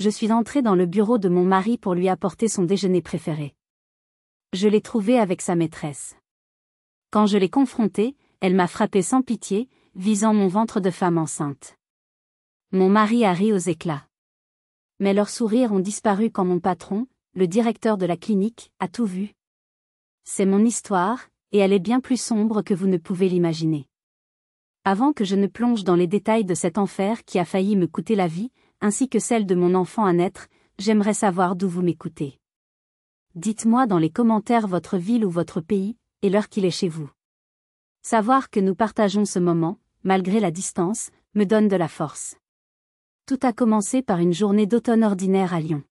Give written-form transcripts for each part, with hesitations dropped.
Je suis entrée dans le bureau de mon mari pour lui apporter son déjeuner préféré. Je l'ai trouvé avec sa maîtresse. Quand je l'ai confrontée, elle m'a frappé sans pitié, visant mon ventre de femme enceinte. Mon mari a ri aux éclats. Mais leurs sourires ont disparu quand mon patron, le directeur de la clinique, a tout vu. C'est mon histoire, et elle est bien plus sombre que vous ne pouvez l'imaginer. Avant que je ne plonge dans les détails de cet enfer qui a failli me coûter la vie, ainsi que celle de mon enfant à naître, j'aimerais savoir d'où vous m'écoutez. Dites-moi dans les commentaires votre ville ou votre pays, et l'heure qu'il est chez vous. Savoir que nous partageons ce moment, malgré la distance, me donne de la force. Tout a commencé par une journée d'automne ordinaire à Lyon.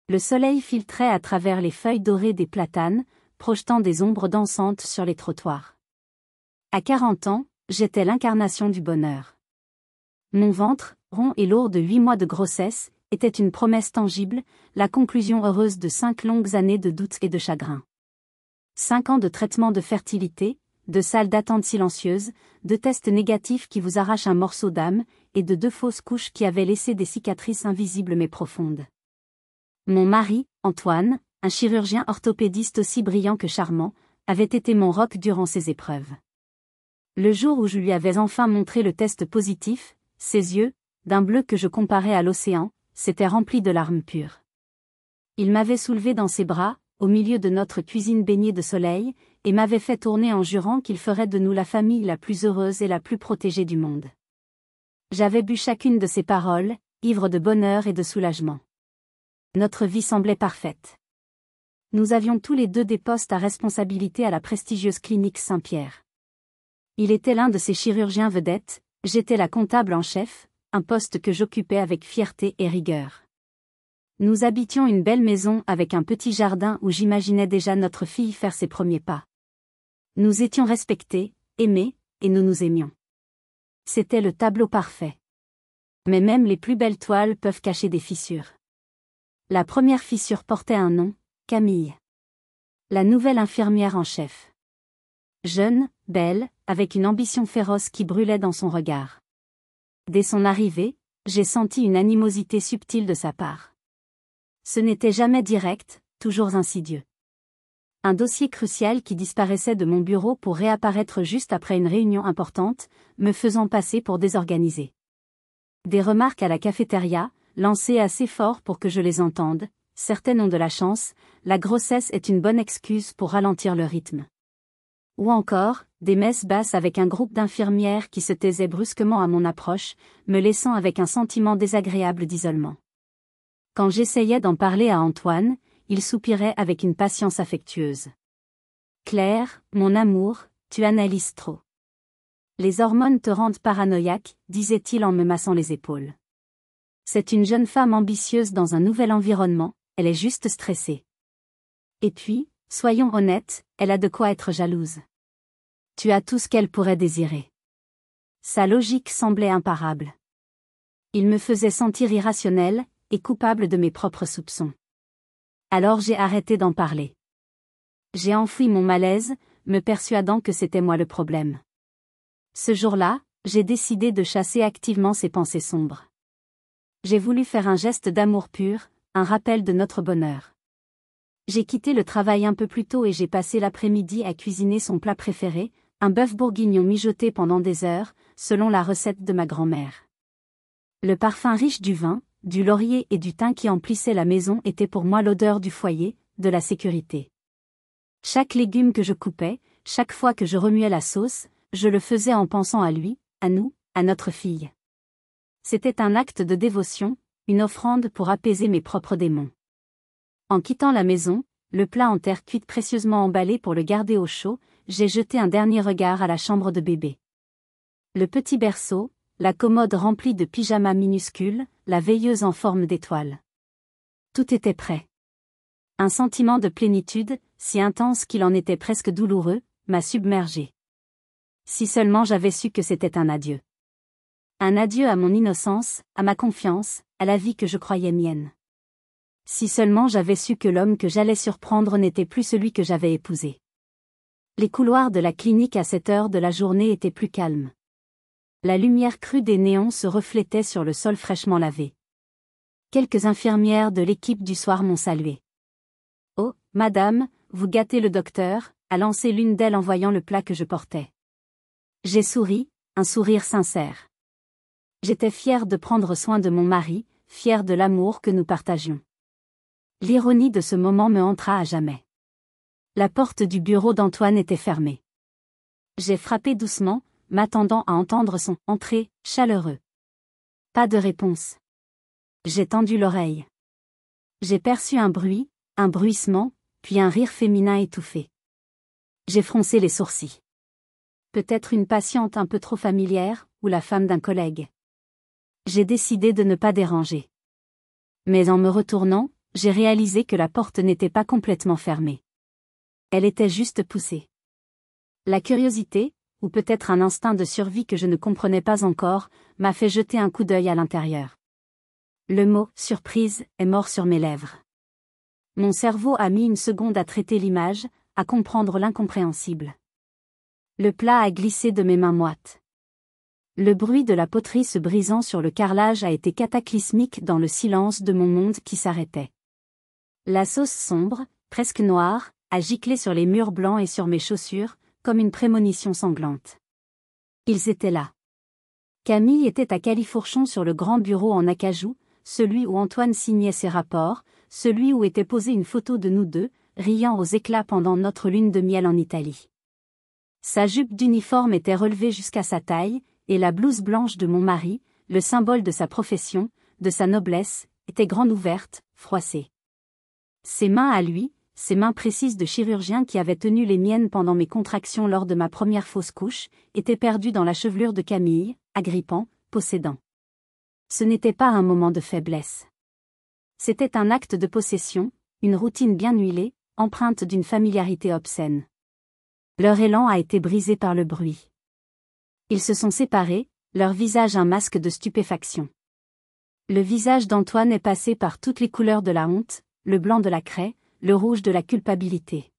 Le soleil filtrait à travers les feuilles dorées des platanes, projetant des ombres dansantes sur les trottoirs. À 40 ans, j'étais l'incarnation du bonheur. Mon ventre, rond et lourd de 8 mois de grossesse, était une promesse tangible, la conclusion heureuse de 5 longues années de doutes et de chagrin. 5 ans de traitement de fertilité, de salles d'attente silencieuses, de tests négatifs qui vous arrachent un morceau d'âme, et de 2 fausses couches qui avaient laissé des cicatrices invisibles mais profondes. Mon mari, Antoine, un chirurgien orthopédiste aussi brillant que charmant, avait été mon roc durant ces épreuves. Le jour où je lui avais enfin montré le test positif, ses yeux, d'un bleu que je comparais à l'océan, s'étaient remplis de larmes pures. Il m'avait soulevé dans ses bras, au milieu de notre cuisine baignée de soleil, et m'avait fait tourner en jurant qu'il ferait de nous la famille la plus heureuse et la plus protégée du monde. J'avais bu chacune de ses paroles, ivre de bonheur et de soulagement. Notre vie semblait parfaite. Nous avions tous les deux des postes à responsabilité à la prestigieuse clinique Saint-Pierre. Il était l'un de ces chirurgiens vedettes, j'étais la comptable en chef, un poste que j'occupais avec fierté et rigueur. Nous habitions une belle maison avec un petit jardin où j'imaginais déjà notre fille faire ses premiers pas. Nous étions respectés, aimés, et nous nous aimions. C'était le tableau parfait. Mais même les plus belles toiles peuvent cacher des fissures. La première fissure portait un nom, Camille. La nouvelle infirmière en chef. Jeune, belle, avec une ambition féroce qui brûlait dans son regard. Dès son arrivée, j'ai senti une animosité subtile de sa part. Ce n'était jamais direct, toujours insidieux. Un dossier crucial qui disparaissait de mon bureau pour réapparaître juste après une réunion importante, me faisant passer pour désorganisé. Des remarques à la cafétéria, lancées assez fort pour que je les entende, certaines ont de la chance, la grossesse est une bonne excuse pour ralentir le rythme. Ou encore, des messes basses avec un groupe d'infirmières qui se taisaient brusquement à mon approche, me laissant avec un sentiment désagréable d'isolement. Quand j'essayais d'en parler à Antoine, il soupirait avec une patience affectueuse. « Claire, mon amour, tu analyses trop. Les hormones te rendent paranoïaque, disait-il en me massant les épaules. C'est une jeune femme ambitieuse dans un nouvel environnement, elle est juste stressée. Et puis, soyons honnêtes, elle a de quoi être jalouse. Tu as tout ce qu'elle pourrait désirer. » Sa logique semblait imparable. Il me faisait sentir irrationnel, et coupable de mes propres soupçons. Alors j'ai arrêté d'en parler. J'ai enfoui mon malaise, me persuadant que c'était moi le problème. Ce jour-là, j'ai décidé de chasser activement ces pensées sombres. J'ai voulu faire un geste d'amour pur, un rappel de notre bonheur. J'ai quitté le travail un peu plus tôt et j'ai passé l'après-midi à cuisiner son plat préféré, un bœuf bourguignon mijoté pendant des heures, selon la recette de ma grand-mère. Le parfum riche du vin, du laurier et du thym qui emplissait la maison était pour moi l'odeur du foyer, de la sécurité. Chaque légume que je coupais, chaque fois que je remuais la sauce, je le faisais en pensant à lui, à nous, à notre fille. C'était un acte de dévotion, une offrande pour apaiser mes propres démons. En quittant la maison, le plat en terre cuite précieusement emballé pour le garder au chaud, j'ai jeté un dernier regard à la chambre de bébé. Le petit berceau, la commode remplie de pyjamas minuscules, la veilleuse en forme d'étoile. Tout était prêt. Un sentiment de plénitude, si intense qu'il en était presque douloureux, m'a submergé. Si seulement j'avais su que c'était un adieu. Un adieu à mon innocence, à ma confiance, à la vie que je croyais mienne. Si seulement j'avais su que l'homme que j'allais surprendre n'était plus celui que j'avais épousé. Les couloirs de la clinique à cette heure de la journée étaient plus calmes. La lumière crue des néons se reflétait sur le sol fraîchement lavé. Quelques infirmières de l'équipe du soir m'ont salué. Oh, madame, vous gâtez le docteur, a lancé l'une d'elles en voyant le plat que je portais. J'ai souri, un sourire sincère. J'étais fière de prendre soin de mon mari, fière de l'amour que nous partagions. L'ironie de ce moment me hantera à jamais. La porte du bureau d'Antoine était fermée. J'ai frappé doucement, m'attendant à entendre son « entrée » chaleureux. Pas de réponse. J'ai tendu l'oreille. J'ai perçu un bruit, un bruissement, puis un rire féminin étouffé. J'ai froncé les sourcils. Peut-être une patiente un peu trop familière, ou la femme d'un collègue. J'ai décidé de ne pas déranger. Mais en me retournant, j'ai réalisé que la porte n'était pas complètement fermée. Elle était juste poussée. La curiosité, ou peut-être un instinct de survie que je ne comprenais pas encore, m'a fait jeter un coup d'œil à l'intérieur. Le mot « surprise » est mort sur mes lèvres. Mon cerveau a mis une seconde à traiter l'image, à comprendre l'incompréhensible. Le plat a glissé de mes mains moites. Le bruit de la poterie se brisant sur le carrelage a été cataclysmique dans le silence de mon monde qui s'arrêtait. La sauce sombre, presque noire, a giclé sur les murs blancs et sur mes chaussures, comme une prémonition sanglante. Ils étaient là. Camille était à califourchon sur le grand bureau en acajou, celui où Antoine signait ses rapports, celui où était posée une photo de nous deux, riant aux éclats pendant notre lune de miel en Italie. Sa jupe d'uniforme était relevée jusqu'à sa taille, et la blouse blanche de mon mari, le symbole de sa profession, de sa noblesse, était grande ouverte, froissée. Ses mains à lui, ses mains précises de chirurgien qui avaient tenu les miennes pendant mes contractions lors de ma première fausse couche, étaient perdues dans la chevelure de Camille, agrippant, possédant. Ce n'était pas un moment de faiblesse. C'était un acte de possession, une routine bien huilée, empreinte d'une familiarité obscène. Leur élan a été brisé par le bruit. Ils se sont séparés, leur visage un masque de stupéfaction. Le visage d'Antoine est passé par toutes les couleurs de la honte, le blanc de la craie, le rouge de la culpabilité.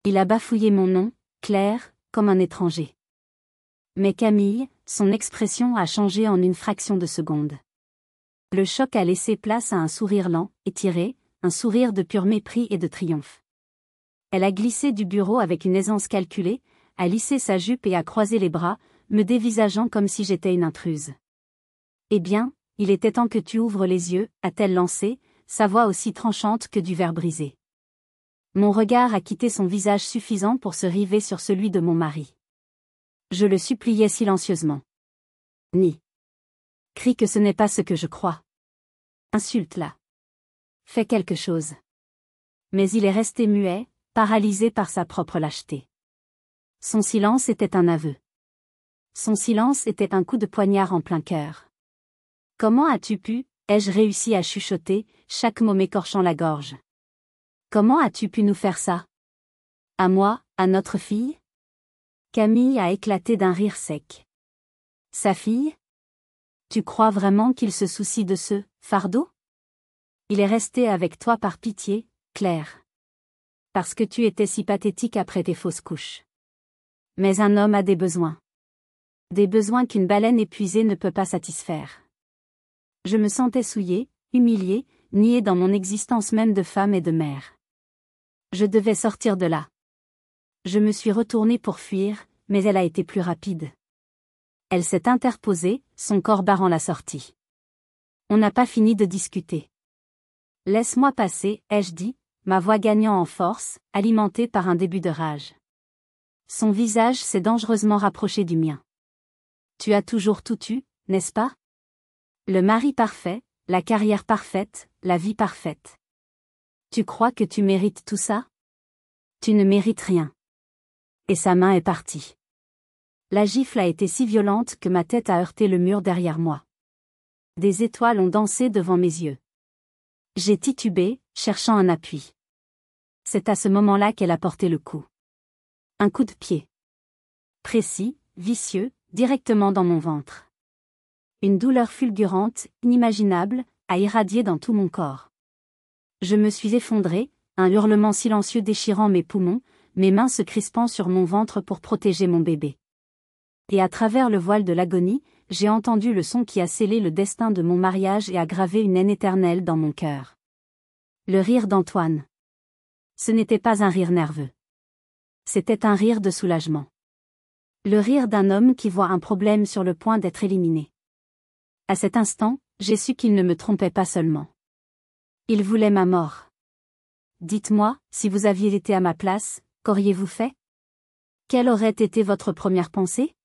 Il a bafouillé mon nom, Claire, comme un étranger. Mais Camille, son expression a changé en une fraction de seconde. Le choc a laissé place à un sourire lent, étiré, un sourire de pur mépris et de triomphe. Elle a glissé du bureau avec une aisance calculée, a lissé sa jupe et a croisé les bras, me dévisageant comme si j'étais une intruse. Eh bien, il était temps que tu ouvres les yeux, a-t-elle lancé, sa voix aussi tranchante que du verre brisé. Mon regard a quitté son visage suffisant pour se river sur celui de mon mari. Je le suppliais silencieusement. Ni. Crie que ce n'est pas ce que je crois. Insulte-la. Fais quelque chose. Mais il est resté muet, paralysé par sa propre lâcheté. Son silence était un aveu. Son silence était un coup de poignard en plein cœur. Comment as-tu pu, ai-je réussi à chuchoter, chaque mot m'écorchant la gorge. Comment as-tu pu nous faire ça? À moi, à notre fille? Camille a éclaté d'un rire sec. Sa fille? Tu crois vraiment qu'il se soucie de ce fardeau? Il est resté avec toi par pitié, Claire. Parce que tu étais si pathétique après tes fausses couches. Mais un homme a des besoins. Des besoins qu'une baleine épuisée ne peut pas satisfaire. Je me sentais souillée, humiliée, niée dans mon existence même de femme et de mère. Je devais sortir de là. Je me suis retournée pour fuir, mais elle a été plus rapide. Elle s'est interposée, son corps barrant la sortie. On n'a pas fini de discuter. Laisse-moi passer, ai-je dit, ma voix gagnant en force, alimentée par un début de rage. Son visage s'est dangereusement rapproché du mien. Tu as toujours tout eu, n'est-ce pas? Le mari parfait, la carrière parfaite, la vie parfaite. Tu crois que tu mérites tout ça? Tu ne mérites rien. Et sa main est partie. La gifle a été si violente que ma tête a heurté le mur derrière moi. Des étoiles ont dansé devant mes yeux. J'ai titubé, cherchant un appui. C'est à ce moment-là qu'elle a porté le coup. Un coup de pied. Précis, vicieux, directement dans mon ventre. Une douleur fulgurante, inimaginable, a irradié dans tout mon corps. Je me suis effondrée, un hurlement silencieux déchirant mes poumons, mes mains se crispant sur mon ventre pour protéger mon bébé. Et à travers le voile de l'agonie, j'ai entendu le son qui a scellé le destin de mon mariage et a gravé une haine éternelle dans mon cœur. Le rire d'Antoine. Ce n'était pas un rire nerveux. C'était un rire de soulagement. Le rire d'un homme qui voit un problème sur le point d'être éliminé. À cet instant, j'ai su qu'il ne me trompait pas seulement. Il voulait ma mort. Dites-moi, si vous aviez été à ma place, qu'auriez-vous fait? Quelle aurait été votre première pensée?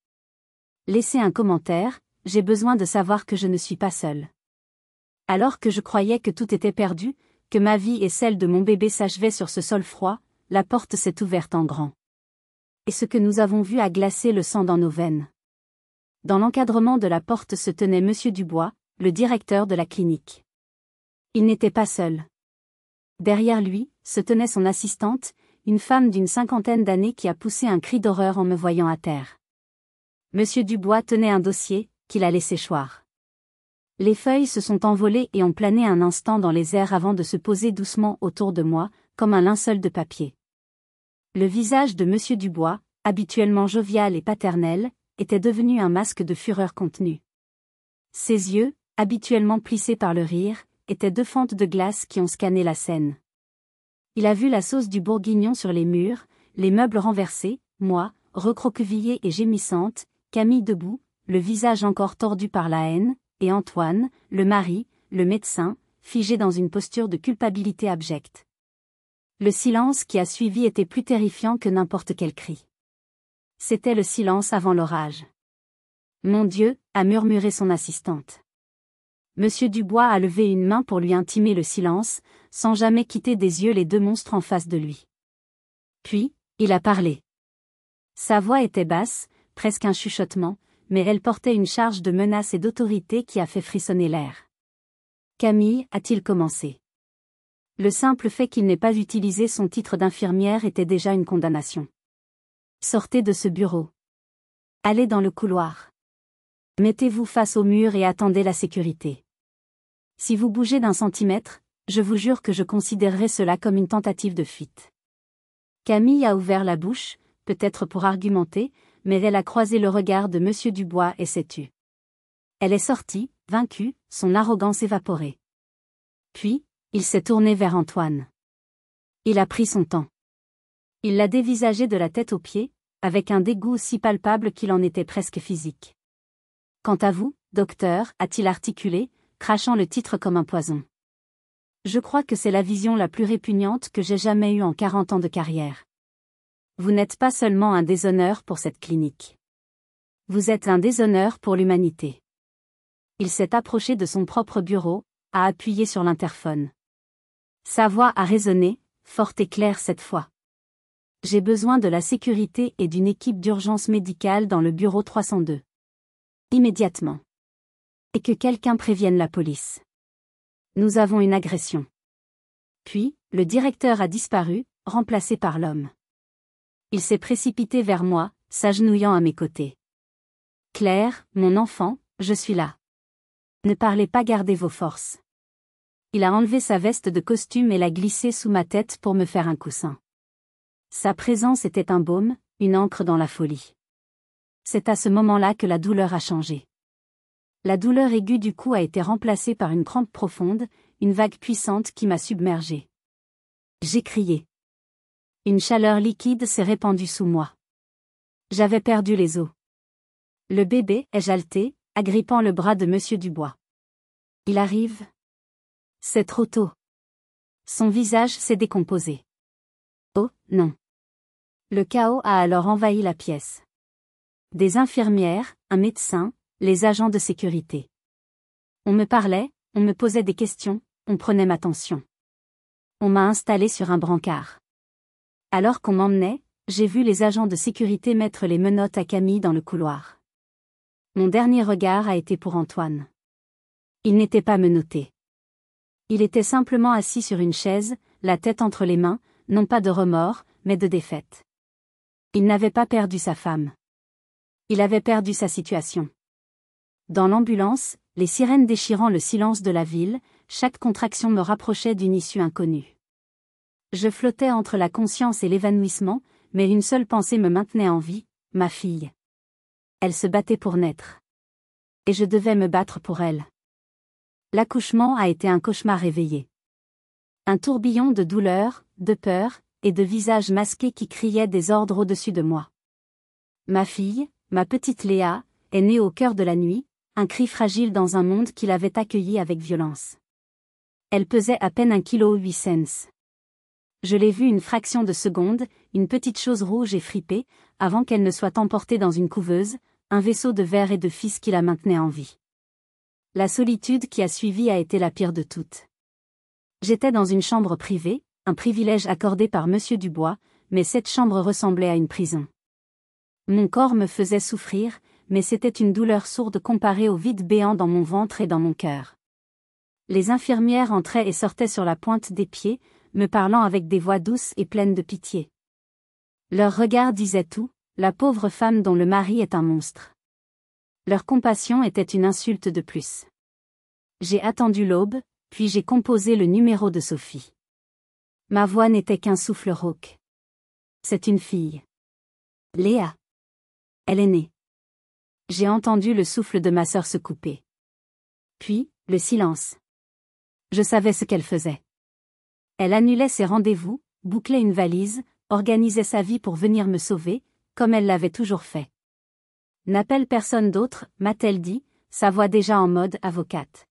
Laissez un commentaire, j'ai besoin de savoir que je ne suis pas seule. Alors que je croyais que tout était perdu, que ma vie et celle de mon bébé s'achevaient sur ce sol froid, la porte s'est ouverte en grand. Et ce que nous avons vu a glacé le sang dans nos veines. Dans l'encadrement de la porte se tenait Monsieur Dubois, le directeur de la clinique. Il n'était pas seul. Derrière lui, se tenait son assistante, une femme d'une 50aine d'années qui a poussé un cri d'horreur en me voyant à terre. Monsieur Dubois tenait un dossier, qu'il a laissé choir. Les feuilles se sont envolées et ont plané un instant dans les airs avant de se poser doucement autour de moi, comme un linceul de papier. Le visage de Monsieur Dubois, habituellement jovial et paternel, était devenu un masque de fureur contenue. Ses yeux, habituellement plissés par le rire, étaient deux fentes de glace qui ont scanné la scène. Il a vu la sauce du bourguignon sur les murs, les meubles renversés, moi, recroquevillée et gémissante, Camille debout, le visage encore tordu par la haine, et Antoine, le mari, le médecin, figé dans une posture de culpabilité abjecte. Le silence qui a suivi était plus terrifiant que n'importe quel cri. C'était le silence avant l'orage. Mon Dieu, a murmuré son assistante. Monsieur Dubois a levé une main pour lui intimer le silence, sans jamais quitter des yeux les deux monstres en face de lui. Puis, il a parlé. Sa voix était basse, presque un chuchotement, mais elle portait une charge de menace et d'autorité qui a fait frissonner l'air. Camille, a-t-il commencé. Le simple fait qu'il n'ait pas utilisé son titre d'infirmière était déjà une condamnation. Sortez de ce bureau. Allez dans le couloir. Mettez-vous face au mur et attendez la sécurité. Si vous bougez d'un centimètre, je vous jure que je considérerai cela comme une tentative de fuite. Camille a ouvert la bouche, peut-être pour argumenter, mais elle a croisé le regard de Monsieur Dubois et s'est tue. Elle est sortie, vaincue, son arrogance évaporée. Puis, il s'est tourné vers Antoine. Il a pris son temps. Il l'a dévisagé de la tête aux pieds, avec un dégoût aussi palpable qu'il en était presque physique. Quant à vous, docteur, a-t-il articulé, crachant le titre comme un poison. Je crois que c'est la vision la plus répugnante que j'ai jamais eue en 40 ans de carrière. Vous n'êtes pas seulement un déshonneur pour cette clinique. Vous êtes un déshonneur pour l'humanité. Il s'est approché de son propre bureau, a appuyé sur l'interphone. Sa voix a résonné, forte et claire cette fois. J'ai besoin de la sécurité et d'une équipe d'urgence médicale dans le bureau 302. Immédiatement. Et que quelqu'un prévienne la police. Nous avons une agression. Puis, le directeur a disparu, remplacé par l'homme. Il s'est précipité vers moi, s'agenouillant à mes côtés. Claire, mon enfant, je suis là. Ne parlez pas, gardez vos forces. Il a enlevé sa veste de costume et l'a glissée sous ma tête pour me faire un coussin. Sa présence était un baume, une encre dans la folie. C'est à ce moment-là que la douleur a changé. La douleur aiguë du cou a été remplacée par une crampe profonde, une vague puissante qui m'a submergée. J'ai crié. Une chaleur liquide s'est répandue sous moi. J'avais perdu les os. Le bébé, ai-je haleté, agrippant le bras de Monsieur Dubois. Il arrive. C'est trop tôt. Son visage s'est décomposé. Oh, non. Le chaos a alors envahi la pièce. Des infirmières, un médecin, les agents de sécurité. On me parlait, on me posait des questions, on prenait ma tension. On m'a installé sur un brancard. Alors qu'on m'emmenait, j'ai vu les agents de sécurité mettre les menottes à Camille dans le couloir. Mon dernier regard a été pour Antoine. Il n'était pas menotté. Il était simplement assis sur une chaise, la tête entre les mains, non pas de remords, mais de défaite. Il n'avait pas perdu sa femme. Il avait perdu sa situation. Dans l'ambulance, les sirènes déchirant le silence de la ville, chaque contraction me rapprochait d'une issue inconnue. Je flottais entre la conscience et l'évanouissement, mais une seule pensée me maintenait en vie, ma fille. Elle se battait pour naître. Et je devais me battre pour elle. L'accouchement a été un cauchemar réveillé. Un tourbillon de douleur, de peur, et de visages masqués qui criaient des ordres au-dessus de moi. Ma fille, ma petite Léa, est née au cœur de la nuit, un cri fragile dans un monde qui l'avait accueillie avec violence. Elle pesait à peine 1,8 kg. Je l'ai vue une fraction de seconde, une petite chose rouge et fripée, avant qu'elle ne soit emportée dans une couveuse, un vaisseau de verre et de fils qui la maintenait en vie. La solitude qui a suivi a été la pire de toutes. J'étais dans une chambre privée, un privilège accordé par Monsieur Dubois, mais cette chambre ressemblait à une prison. Mon corps me faisait souffrir, mais c'était une douleur sourde comparée au vide béant dans mon ventre et dans mon cœur. Les infirmières entraient et sortaient sur la pointe des pieds, me parlant avec des voix douces et pleines de pitié. Leurs regards disaient tout, la pauvre femme dont le mari est un monstre. Leur compassion était une insulte de plus. J'ai attendu l'aube, puis j'ai composé le numéro de Sophie. Ma voix n'était qu'un souffle rauque. C'est une fille. Léa. Elle est née. J'ai entendu le souffle de ma sœur se couper. Puis, le silence. Je savais ce qu'elle faisait. Elle annulait ses rendez-vous, bouclait une valise, organisait sa vie pour venir me sauver, comme elle l'avait toujours fait. N'appelle personne d'autre, m'a-t-elle dit, sa voix déjà en mode avocate.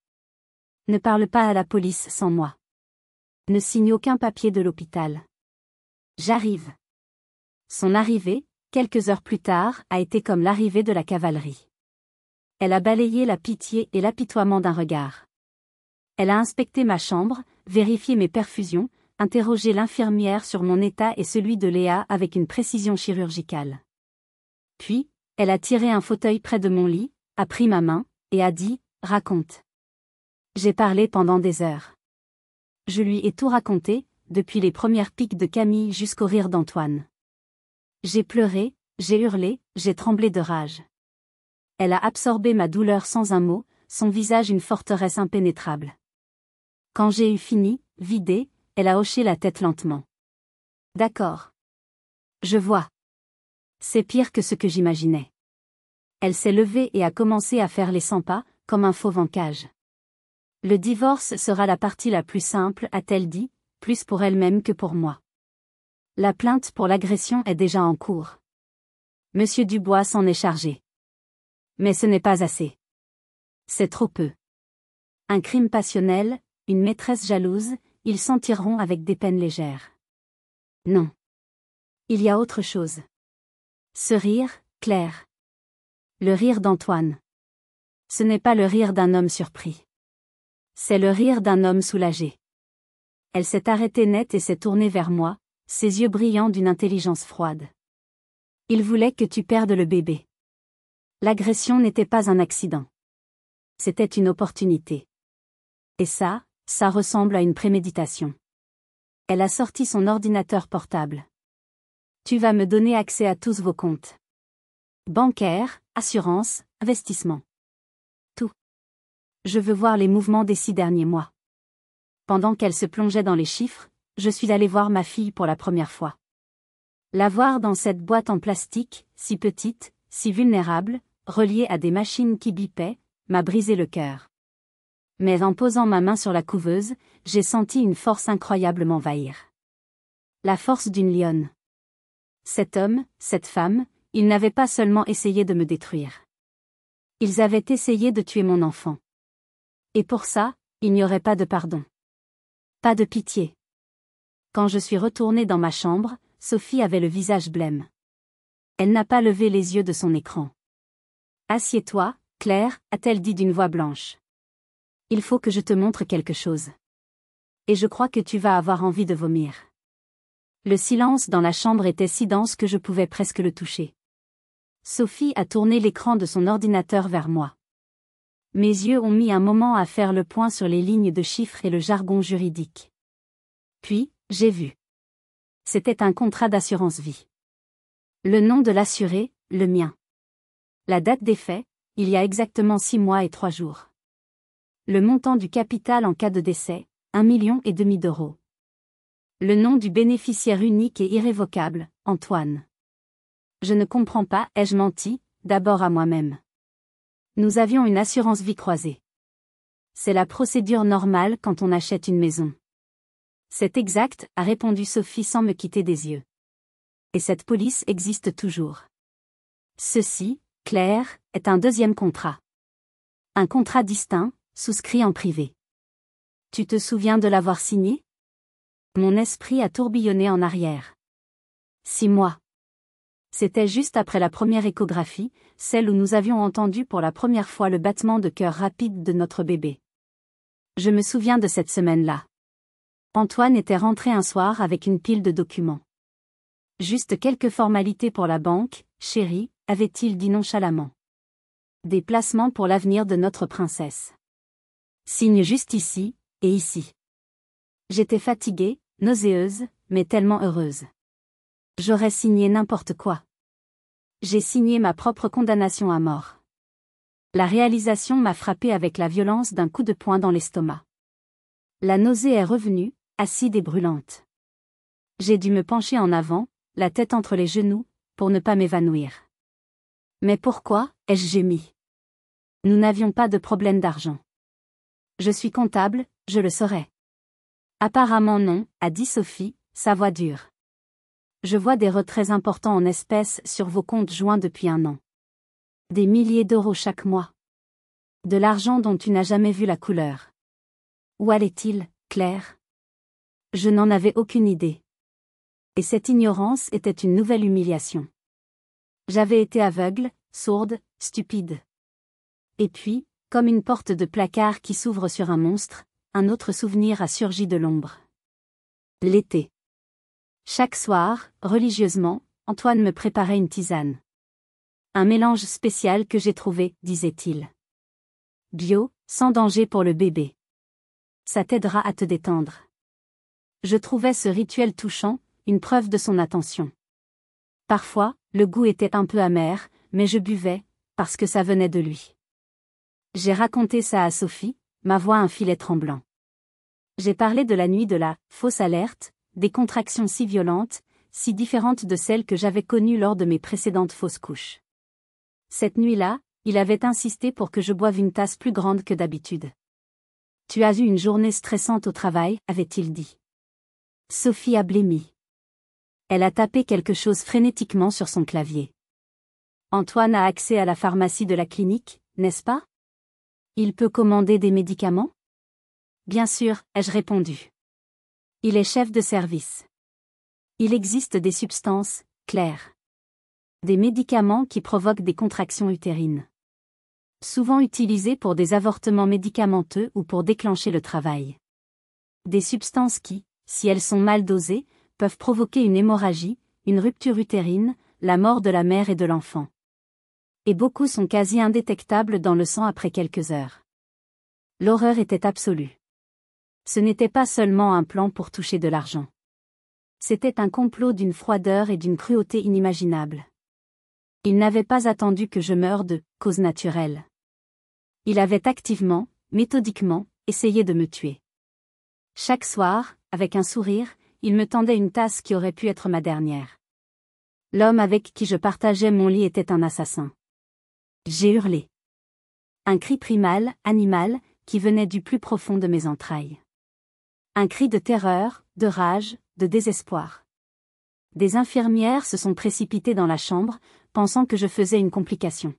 Ne parle pas à la police sans moi. Ne signe aucun papier de l'hôpital. J'arrive. Son arrivée, quelques heures plus tard, a été comme l'arrivée de la cavalerie. Elle a balayé la pitié et l'apitoiement d'un regard. Elle a inspecté ma chambre, vérifié mes perfusions, interrogé l'infirmière sur mon état et celui de Léa avec une précision chirurgicale. Puis, elle a tiré un fauteuil près de mon lit, a pris ma main, et a dit « Raconte ». J'ai parlé pendant des heures. Je lui ai tout raconté, depuis les premières piques de Camille jusqu'au rire d'Antoine. J'ai pleuré, j'ai hurlé, j'ai tremblé de rage. Elle a absorbé ma douleur sans un mot, son visage une forteresse impénétrable. Quand j'ai eu fini, vidé, elle a hoché la tête lentement. D'accord. Je vois. C'est pire que ce que j'imaginais. Elle s'est levée et a commencé à faire les 100 pas, comme un fauve en cage. Le divorce sera la partie la plus simple, a-t-elle dit, plus pour elle-même que pour moi. La plainte pour l'agression est déjà en cours. Monsieur Dubois s'en est chargé. Mais ce n'est pas assez. C'est trop peu. Un crime passionnel, une maîtresse jalouse, ils s'en tireront avec des peines légères. Non. Il y a autre chose. Ce rire, Claire. Le rire d'Antoine. Ce n'est pas le rire d'un homme surpris. C'est le rire d'un homme soulagé. Elle s'est arrêtée net et s'est tournée vers moi, ses yeux brillants d'une intelligence froide. Il voulait que tu perdes le bébé. L'agression n'était pas un accident. C'était une opportunité. Et ça ressemble à une préméditation. Elle a sorti son ordinateur portable. Tu vas me donner accès à tous vos comptes. Bancaire, assurance, investissement. Tout. Je veux voir les mouvements des 6 derniers mois. Pendant qu'elle se plongeait dans les chiffres, je suis allé voir ma fille pour la première fois. La voir dans cette boîte en plastique, si petite, si vulnérable, reliée à des machines qui bipaient, m'a brisé le cœur. Mais en posant ma main sur la couveuse, j'ai senti une force incroyable m'envahir. La force d'une lionne. Cet homme, cette femme, ils n'avaient pas seulement essayé de me détruire. Ils avaient essayé de tuer mon enfant. Et pour ça, il n'y aurait pas de pardon. Pas de pitié. Quand je suis retournée dans ma chambre, Sophie avait le visage blême. Elle n'a pas levé les yeux de son écran. « Assieds-toi, Claire », a-t-elle dit d'une voix blanche. « Il faut que je te montre quelque chose. Et je crois que tu vas avoir envie de vomir. » Le silence dans la chambre était si dense que je pouvais presque le toucher. Sophie a tourné l'écran de son ordinateur vers moi. Mes yeux ont mis un moment à faire le point sur les lignes de chiffres et le jargon juridique. Puis, j'ai vu. C'était un contrat d'assurance vie. Le nom de l'assuré, le mien. La date des faits, il y a exactement 6 mois et 3 jours. Le montant du capital en cas de décès, 1,5 million d'euros. Le nom du bénéficiaire unique et irrévocable, Antoine. Je ne comprends pas, ai-je menti, d'abord à moi-même. Nous avions une assurance vie croisée. C'est la procédure normale quand on achète une maison. C'est exact, a répondu Sophie sans me quitter des yeux. Et cette police existe toujours. Ceci, Claire, est un deuxième contrat. Un contrat distinct, souscrit en privé. Tu te souviens de l'avoir signé? Mon esprit a tourbillonné en arrière. 6 mois. C'était juste après la première échographie, celle où nous avions entendu pour la première fois le battement de cœur rapide de notre bébé. Je me souviens de cette semaine-là. Antoine était rentré un soir avec une pile de documents. Juste quelques formalités pour la banque, chérie, avait-il dit nonchalamment. Des placements pour l'avenir de notre princesse. Signe juste ici, et ici. J'étais fatiguée, nauséeuse, mais tellement heureuse. J'aurais signé n'importe quoi. J'ai signé ma propre condamnation à mort. La réalisation m'a frappée avec la violence d'un coup de poing dans l'estomac. La nausée est revenue, acide et brûlante. J'ai dû me pencher en avant, la tête entre les genoux, pour ne pas m'évanouir. Mais pourquoi, ai-je gémi? Nous n'avions pas de problème d'argent. Je suis comptable, je le saurais. Apparemment non, a dit Sophie, sa voix dure. Je vois des retraits importants en espèces sur vos comptes joints depuis 1 an. Des milliers d'euros chaque mois. De l'argent dont tu n'as jamais vu la couleur. Où allait-il, Claire? Je n'en avais aucune idée. Et cette ignorance était une nouvelle humiliation. J'avais été aveugle, sourde, stupide. Et puis, comme une porte de placard qui s'ouvre sur un monstre, un autre souvenir a surgi de l'ombre. L'été. Chaque soir, religieusement, Antoine me préparait une tisane. Un mélange spécial que j'ai trouvé, disait-il. Bio, sans danger pour le bébé. Ça t'aidera à te détendre. Je trouvais ce rituel touchant, une preuve de son attention. Parfois, le goût était un peu amer, mais je buvais, parce que ça venait de lui. J'ai raconté ça à Sophie, ma voix un filet tremblant. J'ai parlé de la nuit de la fausse alerte, des contractions si violentes, si différentes de celles que j'avais connues lors de mes précédentes fausses couches. Cette nuit-là, il avait insisté pour que je boive une tasse plus grande que d'habitude. Tu as eu une journée stressante au travail, avait-il dit. Sophie a blêmi. Elle a tapé quelque chose frénétiquement sur son clavier. Antoine a accès à la pharmacie de la clinique, n'est-ce pas? Il peut commander des médicaments? Bien sûr, ai-je répondu. Il est chef de service. Il existe des substances, Claire. Des médicaments qui provoquent des contractions utérines. Souvent utilisés pour des avortements médicamenteux ou pour déclencher le travail. Des substances qui, si elles sont mal dosées, peuvent provoquer une hémorragie, une rupture utérine, la mort de la mère et de l'enfant. Et beaucoup sont quasi indétectables dans le sang après quelques heures. L'horreur était absolue. Ce n'était pas seulement un plan pour toucher de l'argent. C'était un complot d'une froideur et d'une cruauté inimaginables. Il n'avait pas attendu que je meure de cause naturelle. Il avait activement, méthodiquement, essayé de me tuer. Chaque soir, avec un sourire, il me tendait une tasse qui aurait pu être ma dernière. L'homme avec qui je partageais mon lit était un assassin. J'ai hurlé. Un cri primal, animal, qui venait du plus profond de mes entrailles. Un cri de terreur, de rage, de désespoir. Des infirmières se sont précipitées dans la chambre, pensant que je faisais une complication.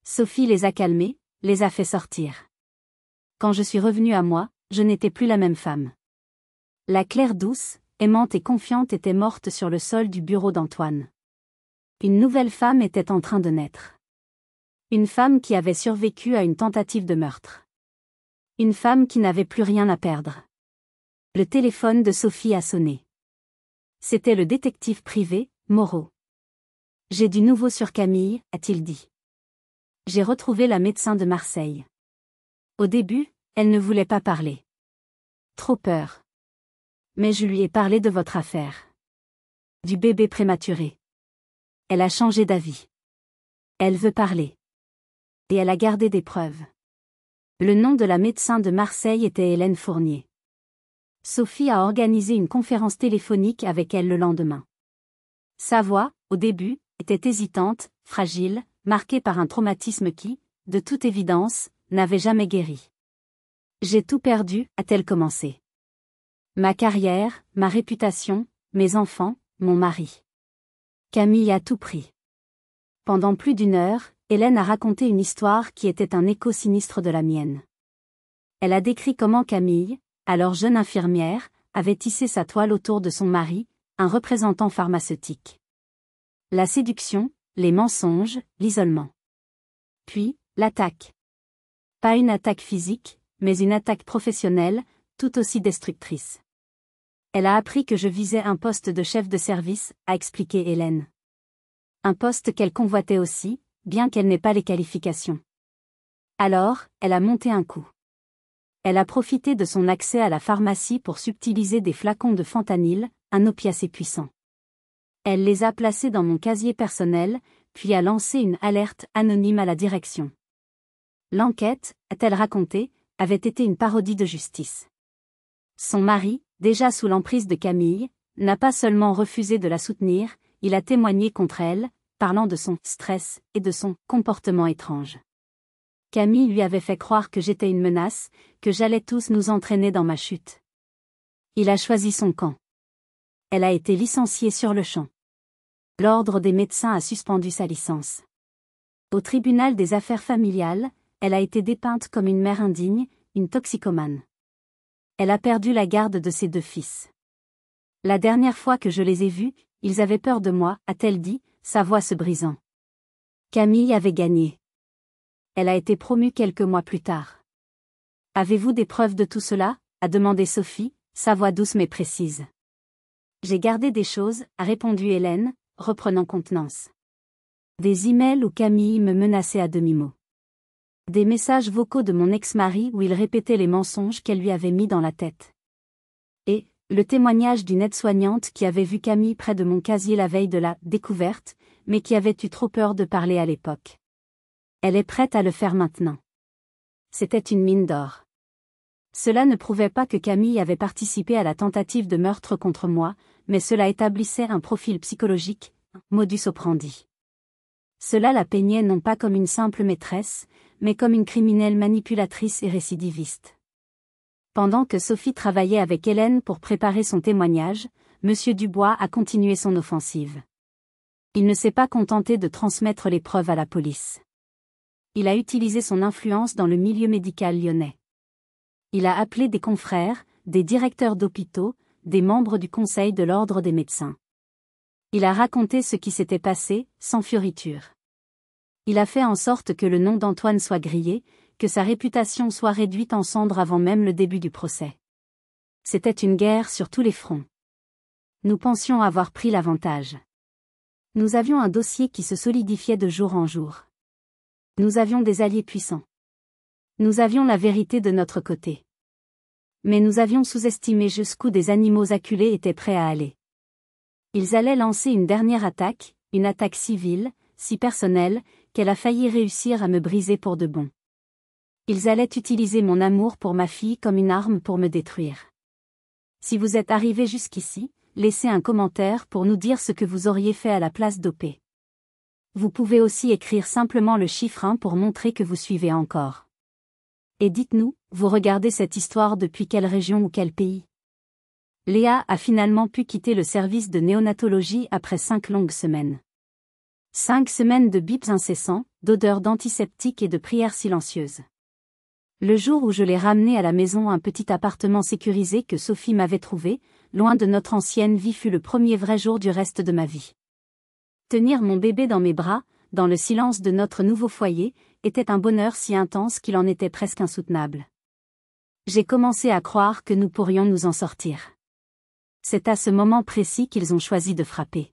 Sophie les a calmées, les a fait sortir. Quand je suis revenue à moi, je n'étais plus la même femme. La Claire douce, aimante et confiante était morte sur le sol du bureau d'Antoine. Une nouvelle femme était en train de naître. Une femme qui avait survécu à une tentative de meurtre. Une femme qui n'avait plus rien à perdre. Le téléphone de Sophie a sonné. C'était le détective privé, Moreau. J'ai du nouveau sur Camille, a-t-il dit. J'ai retrouvé la médecin de Marseille. Au début, elle ne voulait pas parler. Trop peur. Mais je lui ai parlé de votre affaire. Du bébé prématuré. Elle a changé d'avis. Elle veut parler. Et elle a gardé des preuves. Le nom de la médecin de Marseille était Hélène Fournier. Sophie a organisé une conférence téléphonique avec elle le lendemain. Sa voix, au début, était hésitante, fragile, marquée par un traumatisme qui, de toute évidence, n'avait jamais guéri. J'ai tout perdu, a-t-elle commencé. Ma carrière, ma réputation, mes enfants, mon mari. Camille a tout pris. Pendant plus d'une heure, Hélène a raconté une histoire qui était un écho sinistre de la mienne. Elle a décrit comment Camille, alors jeune infirmière, avait tissé sa toile autour de son mari, un représentant pharmaceutique. La séduction, les mensonges, l'isolement. Puis, l'attaque. Pas une attaque physique, mais une attaque professionnelle, tout aussi destructrice. Elle a appris que je visais un poste de chef de service, a expliqué Hélène. Un poste qu'elle convoitait aussi, bien qu'elle n'ait pas les qualifications. Alors, elle a monté un coup. Elle a profité de son accès à la pharmacie pour subtiliser des flacons de fentanyl, un opiacé puissant. Elle les a placés dans mon casier personnel, puis a lancé une alerte anonyme à la direction. L'enquête, a-t-elle raconté, avait été une parodie de justice. Son mari, déjà sous l'emprise de Camille, n'a pas seulement refusé de la soutenir, il a témoigné contre elle, parlant de son stress et de son comportement étrange. Camille lui avait fait croire que j'étais une menace, que j'allais tous nous entraîner dans ma chute. Il a choisi son camp. Elle a été licenciée sur le champ. L'ordre des médecins a suspendu sa licence. Au tribunal des affaires familiales, elle a été dépeinte comme une mère indigne, une toxicomane. Elle a perdu la garde de ses 2 fils. La dernière fois que je les ai vus, ils avaient peur de moi, a-t-elle dit, sa voix se brisant. Camille avait gagné. Elle a été promue quelques mois plus tard. Avez-vous des preuves de tout cela, a demandé Sophie, sa voix douce mais précise. J'ai gardé des choses, a répondu Hélène, reprenant contenance. Des emails où Camille me menaçait à demi-mot. Des messages vocaux de mon ex-mari où il répétait les mensonges qu'elle lui avait mis dans la tête. Et, le témoignage d'une aide-soignante qui avait vu Camille près de mon casier la veille de la découverte, mais qui avait eu trop peur de parler à l'époque. Elle est prête à le faire maintenant. C'était une mine d'or. Cela ne prouvait pas que Camille avait participé à la tentative de meurtre contre moi, mais cela établissait un profil psychologique, un modus operandi. Cela la peignait non pas comme une simple maîtresse, mais comme une criminelle manipulatrice et récidiviste. Pendant que Sophie travaillait avec Hélène pour préparer son témoignage, M. Dubois a continué son offensive. Il ne s'est pas contenté de transmettre les preuves à la police. Il a utilisé son influence dans le milieu médical lyonnais. Il a appelé des confrères, des directeurs d'hôpitaux, des membres du Conseil de l'Ordre des médecins. Il a raconté ce qui s'était passé, sans fioriture. Il a fait en sorte que le nom d'Antoine soit grillé, que sa réputation soit réduite en cendres avant même le début du procès. C'était une guerre sur tous les fronts. Nous pensions avoir pris l'avantage. Nous avions un dossier qui se solidifiait de jour en jour. Nous avions des alliés puissants. Nous avions la vérité de notre côté. Mais nous avions sous-estimé jusqu'où des animaux acculés étaient prêts à aller. Ils allaient lancer une dernière attaque, une attaque civile, si personnelle, qu'elle a failli réussir à me briser pour de bon. Ils allaient utiliser mon amour pour ma fille comme une arme pour me détruire. Si vous êtes arrivé jusqu'ici, laissez un commentaire pour nous dire ce que vous auriez fait à la place d'OP. Vous pouvez aussi écrire simplement le chiffre 1 pour montrer que vous suivez encore. Et dites-nous, vous regardez cette histoire depuis quelle région ou quel pays? Léa a finalement pu quitter le service de néonatologie après 5 longues semaines. 5 semaines de bips incessants, d'odeurs d'antiseptiques et de prières silencieuses. Le jour où je l'ai ramenée à la maison, un petit appartement sécurisé que Sophie m'avait trouvé, loin de notre ancienne vie, fut le premier vrai jour du reste de ma vie. Tenir mon bébé dans mes bras, dans le silence de notre nouveau foyer, était un bonheur si intense qu'il en était presque insoutenable. J'ai commencé à croire que nous pourrions nous en sortir. C'est à ce moment précis qu'ils ont choisi de frapper.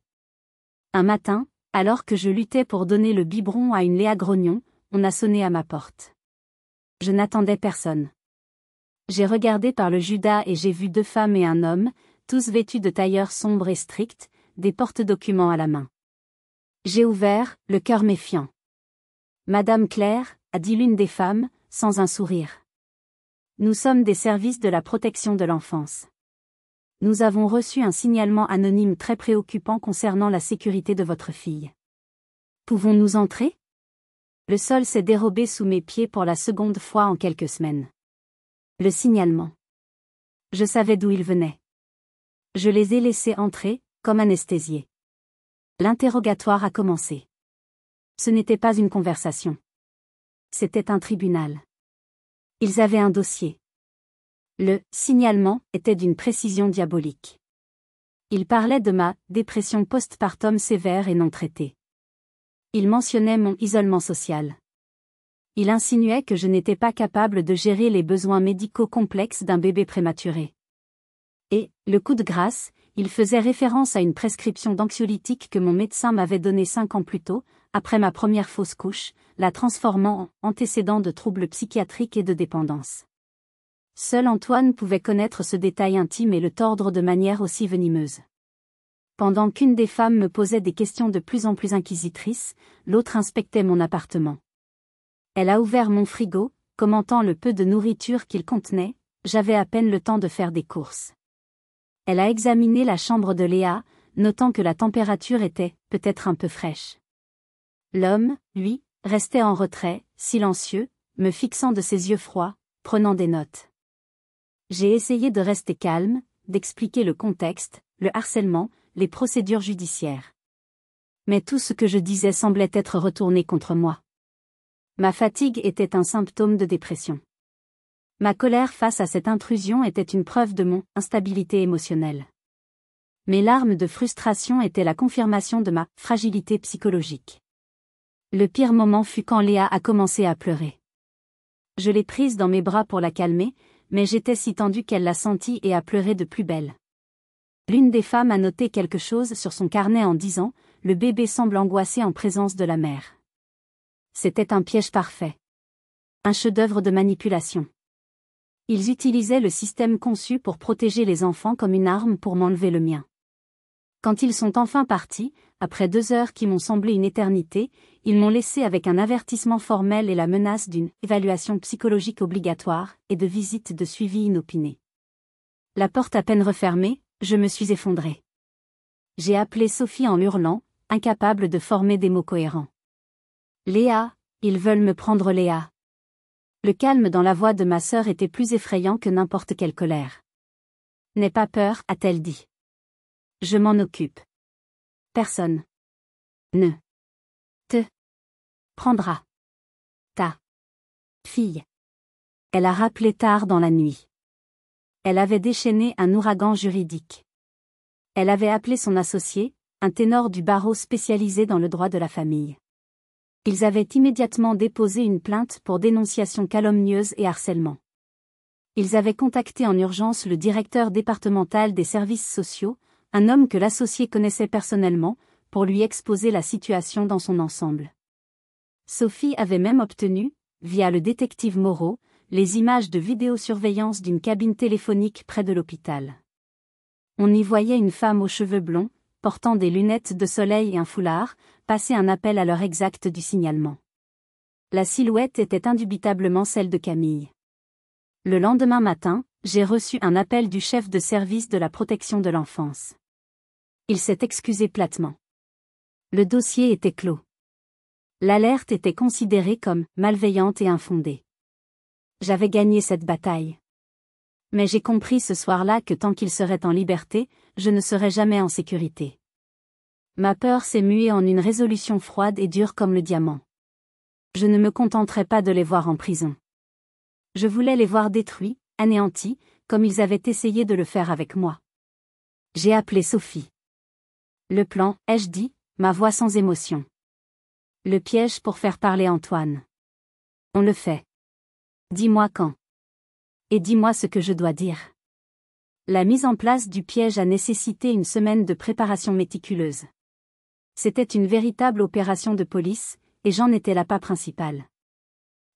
Un matin, alors que je luttais pour donner le biberon à une Léa grognon, on a sonné à ma porte. Je n'attendais personne. J'ai regardé par le Judas et j'ai vu 2 femmes et un homme, tous vêtus de tailleurs sombres et stricts, des porte-documents à la main. J'ai ouvert, le cœur méfiant. Madame Claire, a dit l'une des femmes, sans un sourire. Nous sommes des services de la protection de l'enfance. Nous avons reçu un signalement anonyme très préoccupant concernant la sécurité de votre fille. Pouvons-nous entrer? Le sol s'est dérobé sous mes pieds pour la seconde fois en quelques semaines. Le signalement. Je savais d'où il venait. Je les ai laissés entrer, comme anesthésiés. L'interrogatoire a commencé. Ce n'était pas une conversation. C'était un tribunal. Ils avaient un dossier. Le signalement était d'une précision diabolique. Ils parlaient de ma dépression postpartum sévère et non traitée. Ils mentionnaient mon isolement social. Il insinuait que je n'étais pas capable de gérer les besoins médicaux complexes d'un bébé prématuré. Et, le coup de grâce, il faisait référence à une prescription d'anxiolytique que mon médecin m'avait donnée 5 ans plus tôt, après ma première fausse couche, la transformant en antécédent de troubles psychiatriques et de dépendance. Seul Antoine pouvait connaître ce détail intime et le tordre de manière aussi venimeuse. Pendant qu'une des femmes me posait des questions de plus en plus inquisitrices, l'autre inspectait mon appartement. Elle a ouvert mon frigo, commentant le peu de nourriture qu'il contenait, j'avais à peine le temps de faire des courses. Elle a examiné la chambre de Léa, notant que la température était peut-être un peu fraîche. L'homme, lui, restait en retrait, silencieux, me fixant de ses yeux froids, prenant des notes. J'ai essayé de rester calme, d'expliquer le contexte, le harcèlement, les procédures judiciaires. Mais tout ce que je disais semblait être retourné contre moi. Ma fatigue était un symptôme de dépression. Ma colère face à cette intrusion était une preuve de mon instabilité émotionnelle. Mes larmes de frustration étaient la confirmation de ma fragilité psychologique. Le pire moment fut quand Léa a commencé à pleurer. Je l'ai prise dans mes bras pour la calmer, mais j'étais si tendue qu'elle l'a sentie et a pleuré de plus belle. L'une des femmes a noté quelque chose sur son carnet en disant « Le bébé semble angoissé en présence de la mère ». C'était un piège parfait. Un chef-d'œuvre de manipulation. Ils utilisaient le système conçu pour protéger les enfants comme une arme pour m'enlever le mien. Quand ils sont enfin partis, après 2 heures qui m'ont semblé une éternité, ils m'ont laissé avec un avertissement formel et la menace d'une évaluation psychologique obligatoire et de visite de suivi inopiné. La porte à peine refermée, je me suis effondrée. J'ai appelé Sophie en hurlant, incapable de former des mots cohérents. Léa, ils veulent me prendre Léa. Le calme dans la voix de ma sœur était plus effrayant que n'importe quelle colère. N'aie pas peur, a-t-elle dit. Je m'en occupe. Personne ne te prendra. Ta fille. Elle a rappelé tard dans la nuit. Elle avait déchaîné un ouragan juridique. Elle avait appelé son associé, un ténor du barreau spécialisé dans le droit de la famille. Ils avaient immédiatement déposé une plainte pour dénonciation calomnieuse et harcèlement. Ils avaient contacté en urgence le directeur départemental des services sociaux, un homme que l'associé connaissait personnellement, pour lui exposer la situation dans son ensemble. Sophie avait même obtenu, via le détective Moreau, les images de vidéosurveillance d'une cabine téléphonique près de l'hôpital. On y voyait une femme aux cheveux blonds, portant des lunettes de soleil et un foulard, passer un appel à l'heure exacte du signalement. La silhouette était indubitablement celle de Camille. Le lendemain matin, j'ai reçu un appel du chef de service de la protection de l'enfance. Il s'est excusé platement. Le dossier était clos. L'alerte était considérée comme malveillante et infondée. J'avais gagné cette bataille. Mais j'ai compris ce soir-là que tant qu'il serait en liberté, je ne serais jamais en sécurité. Ma peur s'est muée en une résolution froide et dure comme le diamant. Je ne me contenterais pas de les voir en prison. Je voulais les voir détruits, anéantis, comme ils avaient essayé de le faire avec moi. J'ai appelé Sophie. Le plan, ai-je dit, ma voix sans émotion. Le piège pour faire parler Antoine. On le fait. Dis-moi quand. Et dis-moi ce que je dois dire. La mise en place du piège a nécessité une semaine de préparation méticuleuse. C'était une véritable opération de police, et j'en étais l'appât principal.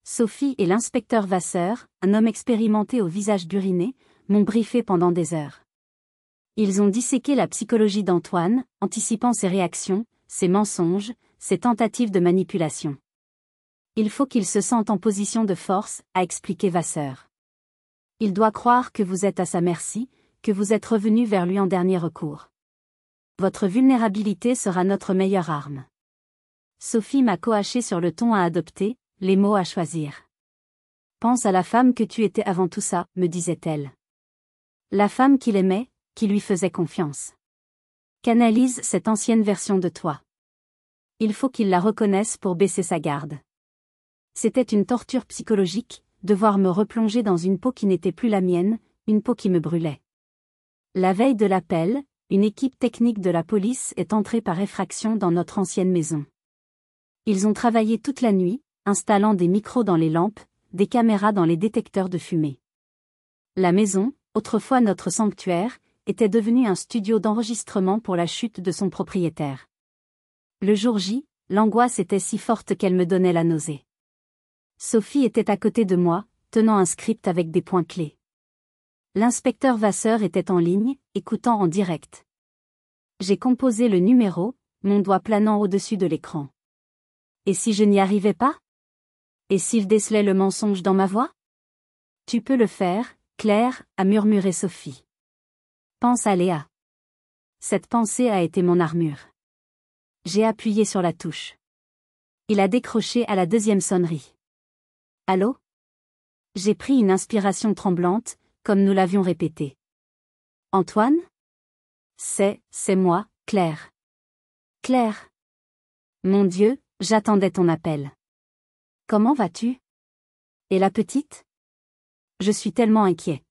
Sophie et l'inspecteur Vasseur, un homme expérimenté au visage buriné, m'ont briefé pendant des heures. Ils ont disséqué la psychologie d'Antoine, anticipant ses réactions, ses mensonges, ses tentatives de manipulation. Il faut qu'il se sente en position de force, a expliqué Vasseur. Il doit croire que vous êtes à sa merci, que vous êtes revenu vers lui en dernier recours. Votre vulnérabilité sera notre meilleure arme. Sophie m'a coaché sur le ton à adopter, les mots à choisir. Pense à la femme que tu étais avant tout ça, me disait-elle. La femme qu'il aimait, qui lui faisait confiance. Canalise cette ancienne version de toi. Il faut qu'il la reconnaisse pour baisser sa garde. C'était une torture psychologique, devoir me replonger dans une peau qui n'était plus la mienne, une peau qui me brûlait. La veille de l'appel, une équipe technique de la police est entrée par effraction dans notre ancienne maison. Ils ont travaillé toute la nuit, installant des micros dans les lampes, des caméras dans les détecteurs de fumée. La maison, autrefois notre sanctuaire, était devenue un studio d'enregistrement pour la chute de son propriétaire. Le jour J, l'angoisse était si forte qu'elle me donnait la nausée. Sophie était à côté de moi, tenant un script avec des points clés. L'inspecteur Vasseur était en ligne, écoutant en direct. J'ai composé le numéro, mon doigt planant au-dessus de l'écran. Et si je n'y arrivais pas? Et s'il décelait le mensonge dans ma voix? Tu peux le faire, Claire, a murmuré Sophie. Pense à Léa. Cette pensée a été mon armure. J'ai appuyé sur la touche. Il a décroché à la deuxième sonnerie. Allô? J'ai pris une inspiration tremblante, comme nous l'avions répété. Antoine? C'est moi, Claire. Claire. Mon Dieu, j'attendais ton appel. Comment vas-tu? Et la petite? Je suis tellement inquiet.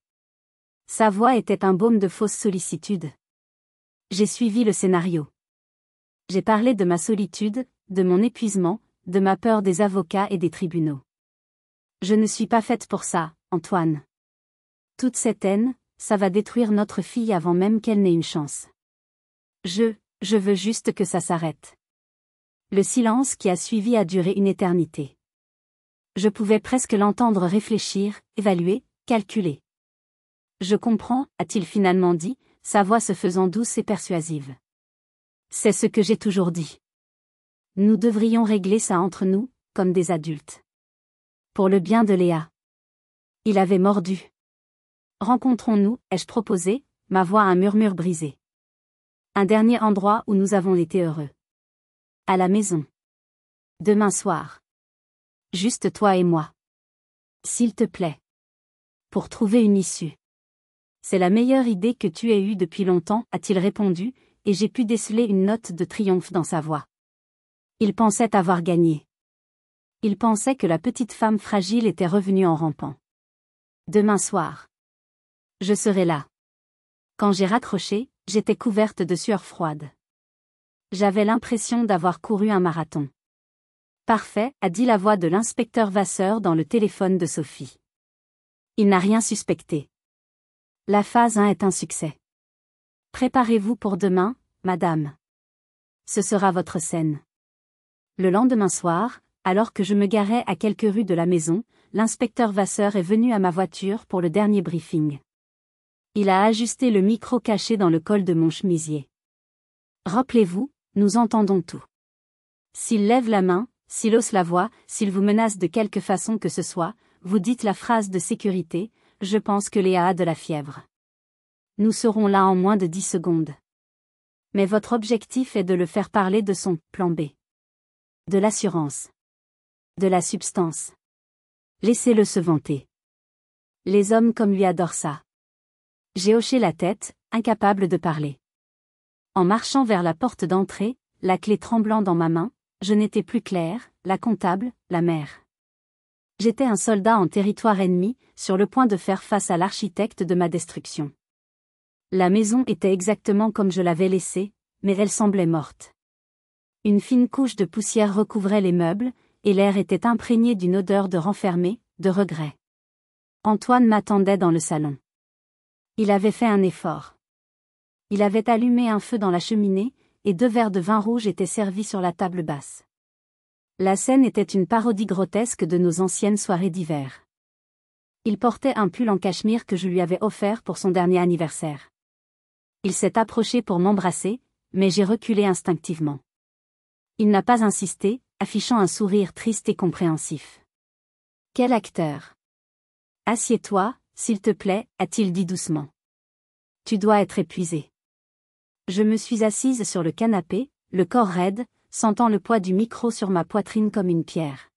Sa voix était un baume de fausse sollicitude. J'ai suivi le scénario. J'ai parlé de ma solitude, de mon épuisement, de ma peur des avocats et des tribunaux. Je ne suis pas faite pour ça, Antoine. Toute cette haine, ça va détruire notre fille avant même qu'elle n'ait une chance. Je veux juste que ça s'arrête. Le silence qui a suivi a duré une éternité. Je pouvais presque l'entendre réfléchir, évaluer, calculer. Je comprends, a-t-il finalement dit, sa voix se faisant douce et persuasive. C'est ce que j'ai toujours dit. Nous devrions régler ça entre nous, comme des adultes. Pour le bien de Léa. Il avait mordu. Rencontrons-nous, ai-je proposé, ma voix un murmure brisé. Un dernier endroit où nous avons été heureux. À la maison. Demain soir. Juste toi et moi. S'il te plaît. Pour trouver une issue. C'est la meilleure idée que tu aies eue depuis longtemps, a-t-il répondu, et j'ai pu déceler une note de triomphe dans sa voix. Il pensait avoir gagné. Il pensait que la petite femme fragile était revenue en rampant. Demain soir. Je serai là. Quand j'ai raccroché, j'étais couverte de sueur froide. J'avais l'impression d'avoir couru un marathon. Parfait, a dit la voix de l'inspecteur Vasseur dans le téléphone de Sophie. Il n'a rien suspecté. La phase 1 est un succès. Préparez-vous pour demain, madame. Ce sera votre scène. Le lendemain soir, alors que je me garais à quelques rues de la maison, l'inspecteur Vasseur est venu à ma voiture pour le dernier briefing. Il a ajusté le micro caché dans le col de mon chemisier. Rappelez-vous, nous entendons tout. S'il lève la main, s'il hausse la voix, s'il vous menace de quelque façon que ce soit, vous dites la phrase de sécurité, je pense que Léa a de la fièvre. Nous serons là en moins de 10 secondes. Mais votre objectif est de le faire parler de son plan B. De l'assurance. De la substance. Laissez-le se vanter. Les hommes comme lui adorent ça. J'ai hoché la tête, incapable de parler. En marchant vers la porte d'entrée, la clé tremblant dans ma main, je n'étais plus Claire, la comptable, la mère. J'étais un soldat en territoire ennemi, sur le point de faire face à l'architecte de ma destruction. La maison était exactement comme je l'avais laissée, mais elle semblait morte. Une fine couche de poussière recouvrait les meubles, et l'air était imprégné d'une odeur de renfermé, de regret. Antoine m'attendait dans le salon. Il avait fait un effort. Il avait allumé un feu dans la cheminée, et 2 verres de vin rouge étaient servis sur la table basse. La scène était une parodie grotesque de nos anciennes soirées d'hiver. Il portait un pull en cachemire que je lui avais offert pour son dernier anniversaire. Il s'est approché pour m'embrasser, mais j'ai reculé instinctivement. Il n'a pas insisté, affichant un sourire triste et compréhensif. Quel acteur! Assieds-toi, s'il te plaît, a-t-il dit doucement. Tu dois être épuisé. Je me suis assise sur le canapé, le corps raide, sentant le poids du micro sur ma poitrine comme une pierre.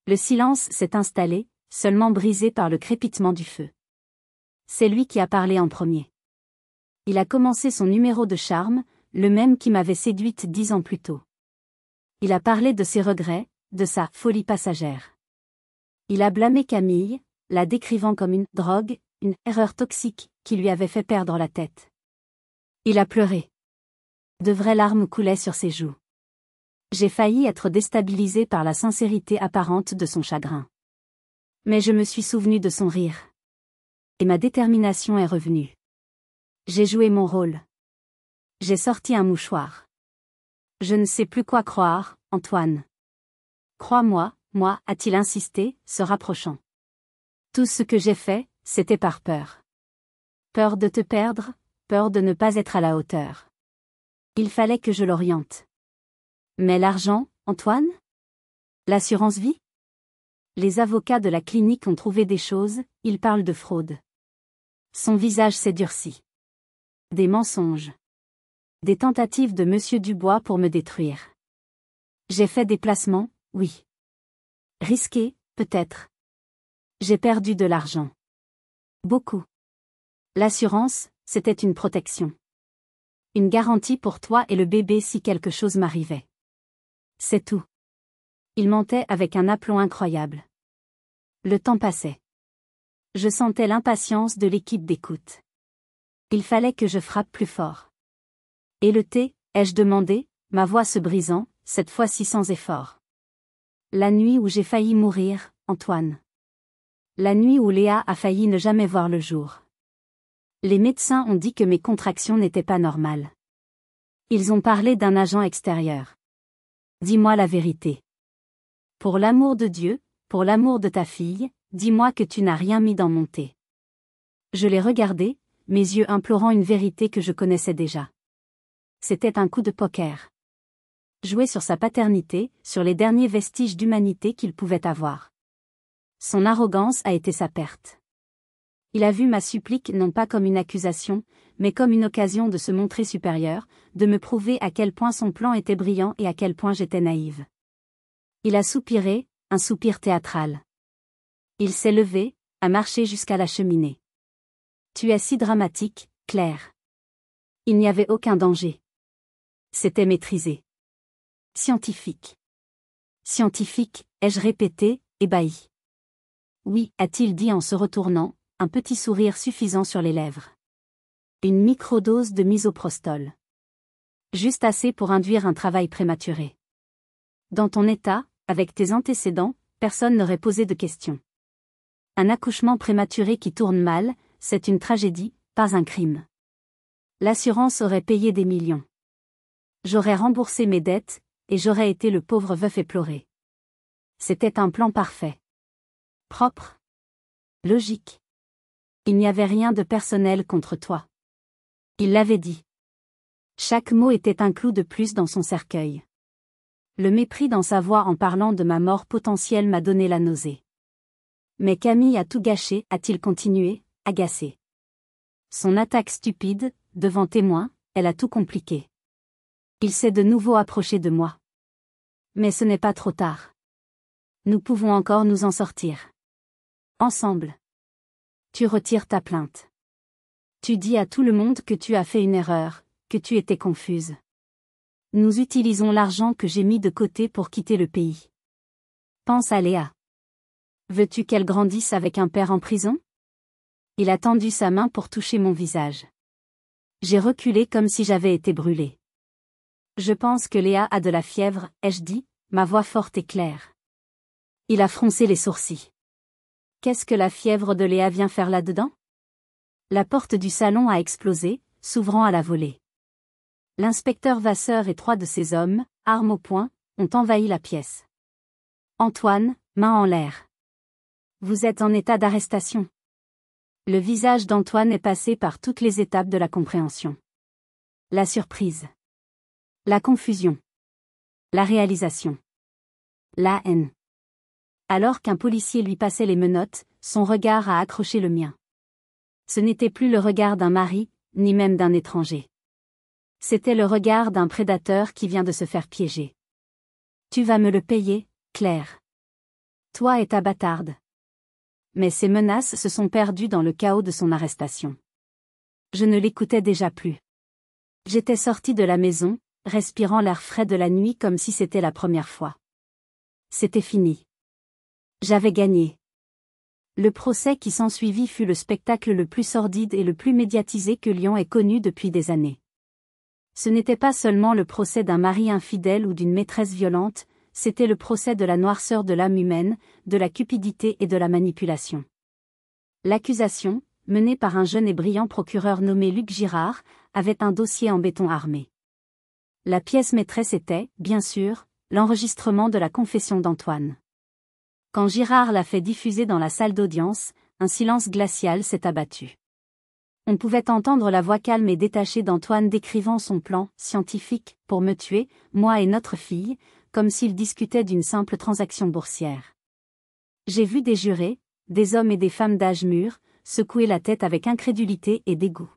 Le silence s'est installé, seulement brisé par le crépitement du feu. C'est lui qui a parlé en premier. Il a commencé son numéro de charme, le même qui m'avait séduite 10 ans plus tôt. Il a parlé de ses regrets, de sa folie passagère. Il a blâmé Camille, la décrivant comme une drogue, une erreur toxique, qui lui avait fait perdre la tête. Il a pleuré. De vraies larmes coulaient sur ses joues. J'ai failli être déstabilisée par la sincérité apparente de son chagrin. Mais je me suis souvenue de son rire. Et ma détermination est revenue. J'ai joué mon rôle. J'ai sorti un mouchoir. Je ne sais plus quoi croire, Antoine. Crois-moi, moi, a-t-il insisté, se rapprochant. Tout ce que j'ai fait, c'était par peur. Peur de te perdre, peur de ne pas être à la hauteur. Il fallait que je l'oriente. Mais l'argent, Antoine? L'assurance vie? Les avocats de la clinique ont trouvé des choses, ils parlent de fraude. Son visage s'est durci. Des mensonges. Des tentatives de Monsieur Dubois pour me détruire. J'ai fait des placements, oui. Risqués, peut-être. J'ai perdu de l'argent. Beaucoup. L'assurance, c'était une protection. Une garantie pour toi et le bébé si quelque chose m'arrivait. C'est tout. Il mentait avec un aplomb incroyable. Le temps passait. Je sentais l'impatience de l'équipe d'écoute. Il fallait que je frappe plus fort. Et le thé, ai-je demandé, ma voix se brisant, cette fois-ci sans effort. La nuit où j'ai failli mourir, Antoine. La nuit où Léa a failli ne jamais voir le jour. Les médecins ont dit que mes contractions n'étaient pas normales. Ils ont parlé d'un agent extérieur. Dis-moi la vérité. Pour l'amour de Dieu, pour l'amour de ta fille, dis-moi que tu n'as rien mis dans mon thé. Je l'ai regardé, mes yeux implorant une vérité que je connaissais déjà. C'était un coup de poker. Jouer sur sa paternité, sur les derniers vestiges d'humanité qu'il pouvait avoir. Son arrogance a été sa perte. Il a vu ma supplique non pas comme une accusation, mais comme une occasion de se montrer supérieur, de me prouver à quel point son plan était brillant et à quel point j'étais naïve. Il a soupiré, un soupir théâtral. Il s'est levé, a marché jusqu'à la cheminée. Tu es si dramatique, Claire. Il n'y avait aucun danger. C'était maîtrisé. Scientifique. Scientifique, ai-je répété, ébahi. Oui, a-t-il dit en se retournant, un petit sourire suffisant sur les lèvres. Une microdose de misoprostol. Juste assez pour induire un travail prématuré. Dans ton état, avec tes antécédents, personne n'aurait posé de questions. Un accouchement prématuré qui tourne mal, c'est une tragédie, pas un crime. L'assurance aurait payé des millions. J'aurais remboursé mes dettes, et j'aurais été le pauvre veuf éploré. C'était un plan parfait. Propre. Logique. Il n'y avait rien de personnel contre toi. Il l'avait dit. Chaque mot était un clou de plus dans son cercueil. Le mépris dans sa voix en parlant de ma mort potentielle m'a donné la nausée. Mais Camille a tout gâché, a-t-il continué, agacé. Son attaque stupide, devant témoins, elle a tout compliqué. Il s'est de nouveau approché de moi. Mais ce n'est pas trop tard. Nous pouvons encore nous en sortir. Ensemble. Tu retires ta plainte. Tu dis à tout le monde que tu as fait une erreur, que tu étais confuse. Nous utilisons l'argent que j'ai mis de côté pour quitter le pays. Pense à Léa. Veux-tu qu'elle grandisse avec un père en prison? Il a tendu sa main pour toucher mon visage. J'ai reculé comme si j'avais été brûlée. Je pense que Léa a de la fièvre, ai-je dit, ma voix forte et claire. Il a froncé les sourcils. Qu'est-ce que la fièvre de Léa vient faire là-dedans? La porte du salon a explosé, s'ouvrant à la volée. L'inspecteur Vasseur et 3 de ses hommes, armes au poing, ont envahi la pièce. Antoine, main en l'air. Vous êtes en état d'arrestation. Le visage d'Antoine est passé par toutes les étapes de la compréhension. La surprise. La confusion. La réalisation. La haine. Alors qu'un policier lui passait les menottes, son regard a accroché le mien. Ce n'était plus le regard d'un mari, ni même d'un étranger. C'était le regard d'un prédateur qui vient de se faire piéger. Tu vas me le payer, Claire. Toi et ta bâtarde. Mais ces menaces se sont perdues dans le chaos de son arrestation. Je ne l'écoutais déjà plus. J'étais sortie de la maison, respirant l'air frais de la nuit comme si c'était la première fois. C'était fini. J'avais gagné. Le procès qui s'ensuivit fut le spectacle le plus sordide et le plus médiatisé que Lyon ait connu depuis des années. Ce n'était pas seulement le procès d'un mari infidèle ou d'une maîtresse violente, c'était le procès de la noirceur de l'âme humaine, de la cupidité et de la manipulation. L'accusation, menée par un jeune et brillant procureur nommé Luc Girard, avait un dossier en béton armé. La pièce maîtresse était, bien sûr, l'enregistrement de la confession d'Antoine. Quand Girard l'a fait diffuser dans la salle d'audience, un silence glacial s'est abattu. On pouvait entendre la voix calme et détachée d'Antoine décrivant son plan scientifique pour me tuer, moi et notre fille, comme s'il discutait d'une simple transaction boursière. J'ai vu des jurés, des hommes et des femmes d'âge mûr, secouer la tête avec incrédulité et dégoût.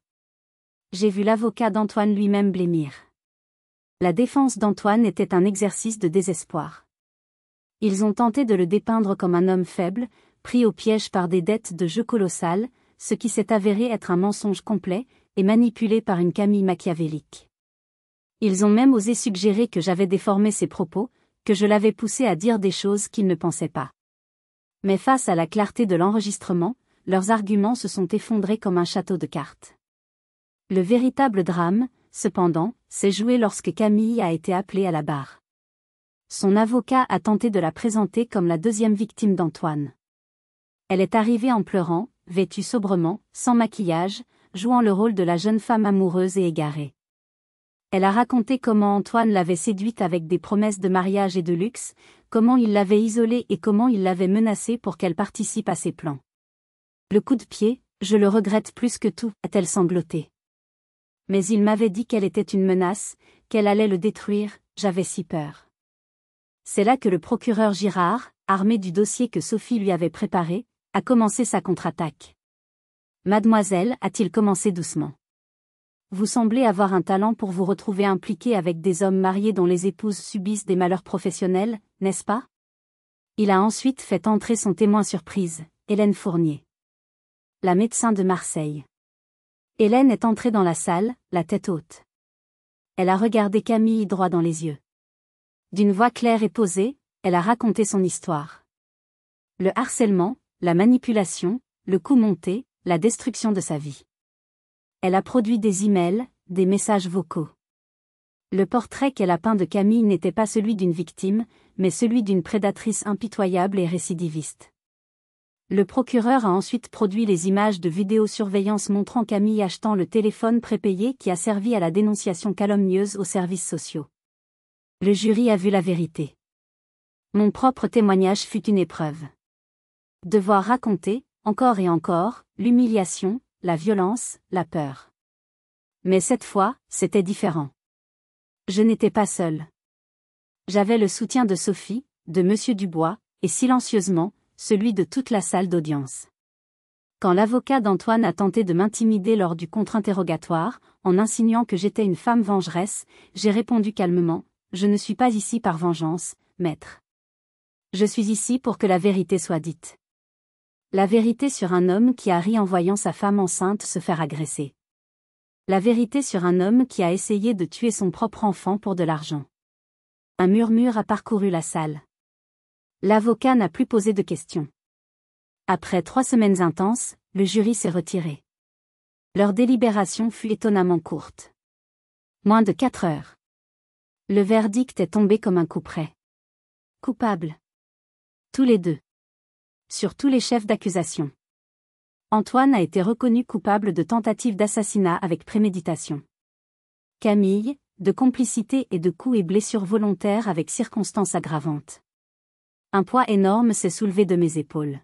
J'ai vu l'avocat d'Antoine lui-même blêmir. La défense d'Antoine était un exercice de désespoir. Ils ont tenté de le dépeindre comme un homme faible, pris au piège par des dettes de jeu colossales, ce qui s'est avéré être un mensonge complet, et manipulé par une Camille machiavélique. Ils ont même osé suggérer que j'avais déformé ses propos, que je l'avais poussé à dire des choses qu'il ne pensait pas. Mais face à la clarté de l'enregistrement, leurs arguments se sont effondrés comme un château de cartes. Le véritable drame, cependant, s'est joué lorsque Camille a été appelée à la barre. Son avocat a tenté de la présenter comme la deuxième victime d'Antoine. Elle est arrivée en pleurant, vêtue sobrement, sans maquillage, jouant le rôle de la jeune femme amoureuse et égarée. Elle a raconté comment Antoine l'avait séduite avec des promesses de mariage et de luxe, comment il l'avait isolée et comment il l'avait menacée pour qu'elle participe à ses plans. Le coup de pied, je le regrette plus que tout, a-t-elle sangloté. Mais il m'avait dit qu'elle était une menace, qu'elle allait le détruire, j'avais si peur. C'est là que le procureur Girard, armé du dossier que Sophie lui avait préparé, a commencé sa contre-attaque. Mademoiselle, a-t-il commencé doucement. Vous semblez avoir un talent pour vous retrouver impliqué avec des hommes mariés dont les épouses subissent des malheurs professionnels, n'est-ce pas? Il a ensuite fait entrer son témoin surprise, Hélène Fournier. La médecin de Marseille. Hélène est entrée dans la salle, la tête haute. Elle a regardé Camille droit dans les yeux. D'une voix claire et posée, elle a raconté son histoire. Le harcèlement, la manipulation, le coup monté, la destruction de sa vie. Elle a produit des emails, des messages vocaux. Le portrait qu'elle a peint de Camille n'était pas celui d'une victime, mais celui d'une prédatrice impitoyable et récidiviste. Le procureur a ensuite produit les images de vidéosurveillance montrant Camille achetant le téléphone prépayé qui a servi à la dénonciation calomnieuse aux services sociaux. Le jury a vu la vérité. Mon propre témoignage fut une épreuve. Devoir raconter, encore et encore, l'humiliation, la violence, la peur. Mais cette fois, c'était différent. Je n'étais pas seule. J'avais le soutien de Sophie, de Monsieur Dubois, et silencieusement, celui de toute la salle d'audience. Quand l'avocat d'Antoine a tenté de m'intimider lors du contre-interrogatoire, en insinuant que j'étais une femme vengeresse, j'ai répondu calmement, « Je ne suis pas ici par vengeance, maître. Je suis ici pour que la vérité soit dite. » La vérité sur un homme qui a ri en voyant sa femme enceinte se faire agresser. La vérité sur un homme qui a essayé de tuer son propre enfant pour de l'argent. Un murmure a parcouru la salle. L'avocat n'a plus posé de questions. Après 3 semaines intenses, le jury s'est retiré. Leur délibération fut étonnamment courte. Moins de 4 heures. Le verdict est tombé comme un coup près. Coupable. Tous les deux. Sur tous les chefs d'accusation. Antoine a été reconnu coupable de tentative d'assassinat avec préméditation. Camille, de complicité et de coups et blessures volontaires avec circonstances aggravantes. Un poids énorme s'est soulevé de mes épaules.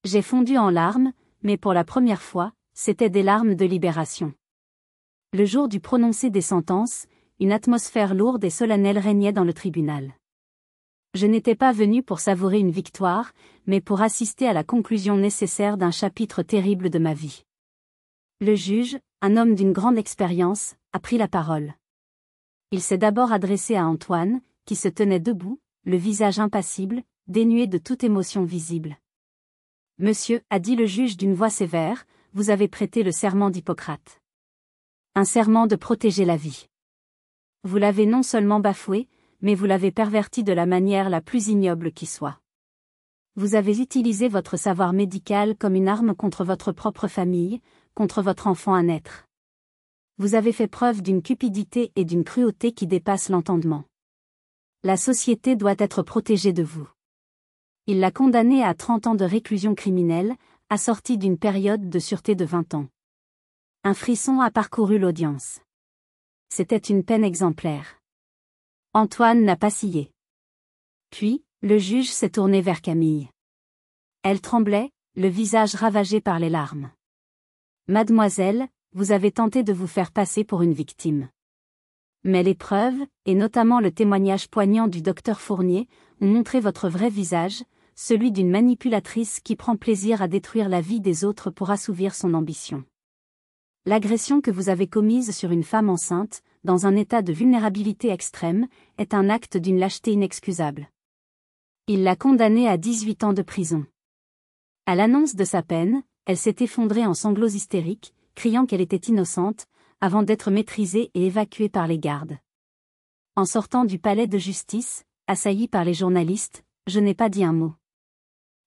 J'ai fondu en larmes, mais pour la première fois, c'était des larmes de libération. Le jour du prononcé des sentences, une atmosphère lourde et solennelle régnait dans le tribunal. Je n'étais pas venu pour savourer une victoire, mais pour assister à la conclusion nécessaire d'un chapitre terrible de ma vie. Le juge, un homme d'une grande expérience, a pris la parole. Il s'est d'abord adressé à Antoine, qui se tenait debout, le visage impassible, dénué de toute émotion visible. « Monsieur, a dit le juge d'une voix sévère, vous avez prêté le serment d'Hippocrate. Un serment de protéger la vie. Vous l'avez non seulement bafoué, mais vous l'avez perverti de la manière la plus ignoble qui soit. Vous avez utilisé votre savoir médical comme une arme contre votre propre famille, contre votre enfant à naître. Vous avez fait preuve d'une cupidité et d'une cruauté qui dépassent l'entendement. La société doit être protégée de vous. » Il l'a condamné à 30 ans de réclusion criminelle, assortie d'une période de sûreté de 20 ans. Un frisson a parcouru l'audience. C'était une peine exemplaire. Antoine n'a pas scié. Puis, le juge s'est tourné vers Camille. Elle tremblait, le visage ravagé par les larmes. « Mademoiselle, vous avez tenté de vous faire passer pour une victime. Mais les preuves, et notamment le témoignage poignant du docteur Fournier, ont montré votre vrai visage, celui d'une manipulatrice qui prend plaisir à détruire la vie des autres pour assouvir son ambition. L'agression que vous avez commise sur une femme enceinte, dans un état de vulnérabilité extrême, est un acte d'une lâcheté inexcusable. » Il l'a condamnée à 18 ans de prison. À l'annonce de sa peine, elle s'est effondrée en sanglots hystériques, criant qu'elle était innocente, avant d'être maîtrisée et évacuée par les gardes. En sortant du palais de justice, assaillie par les journalistes, je n'ai pas dit un mot.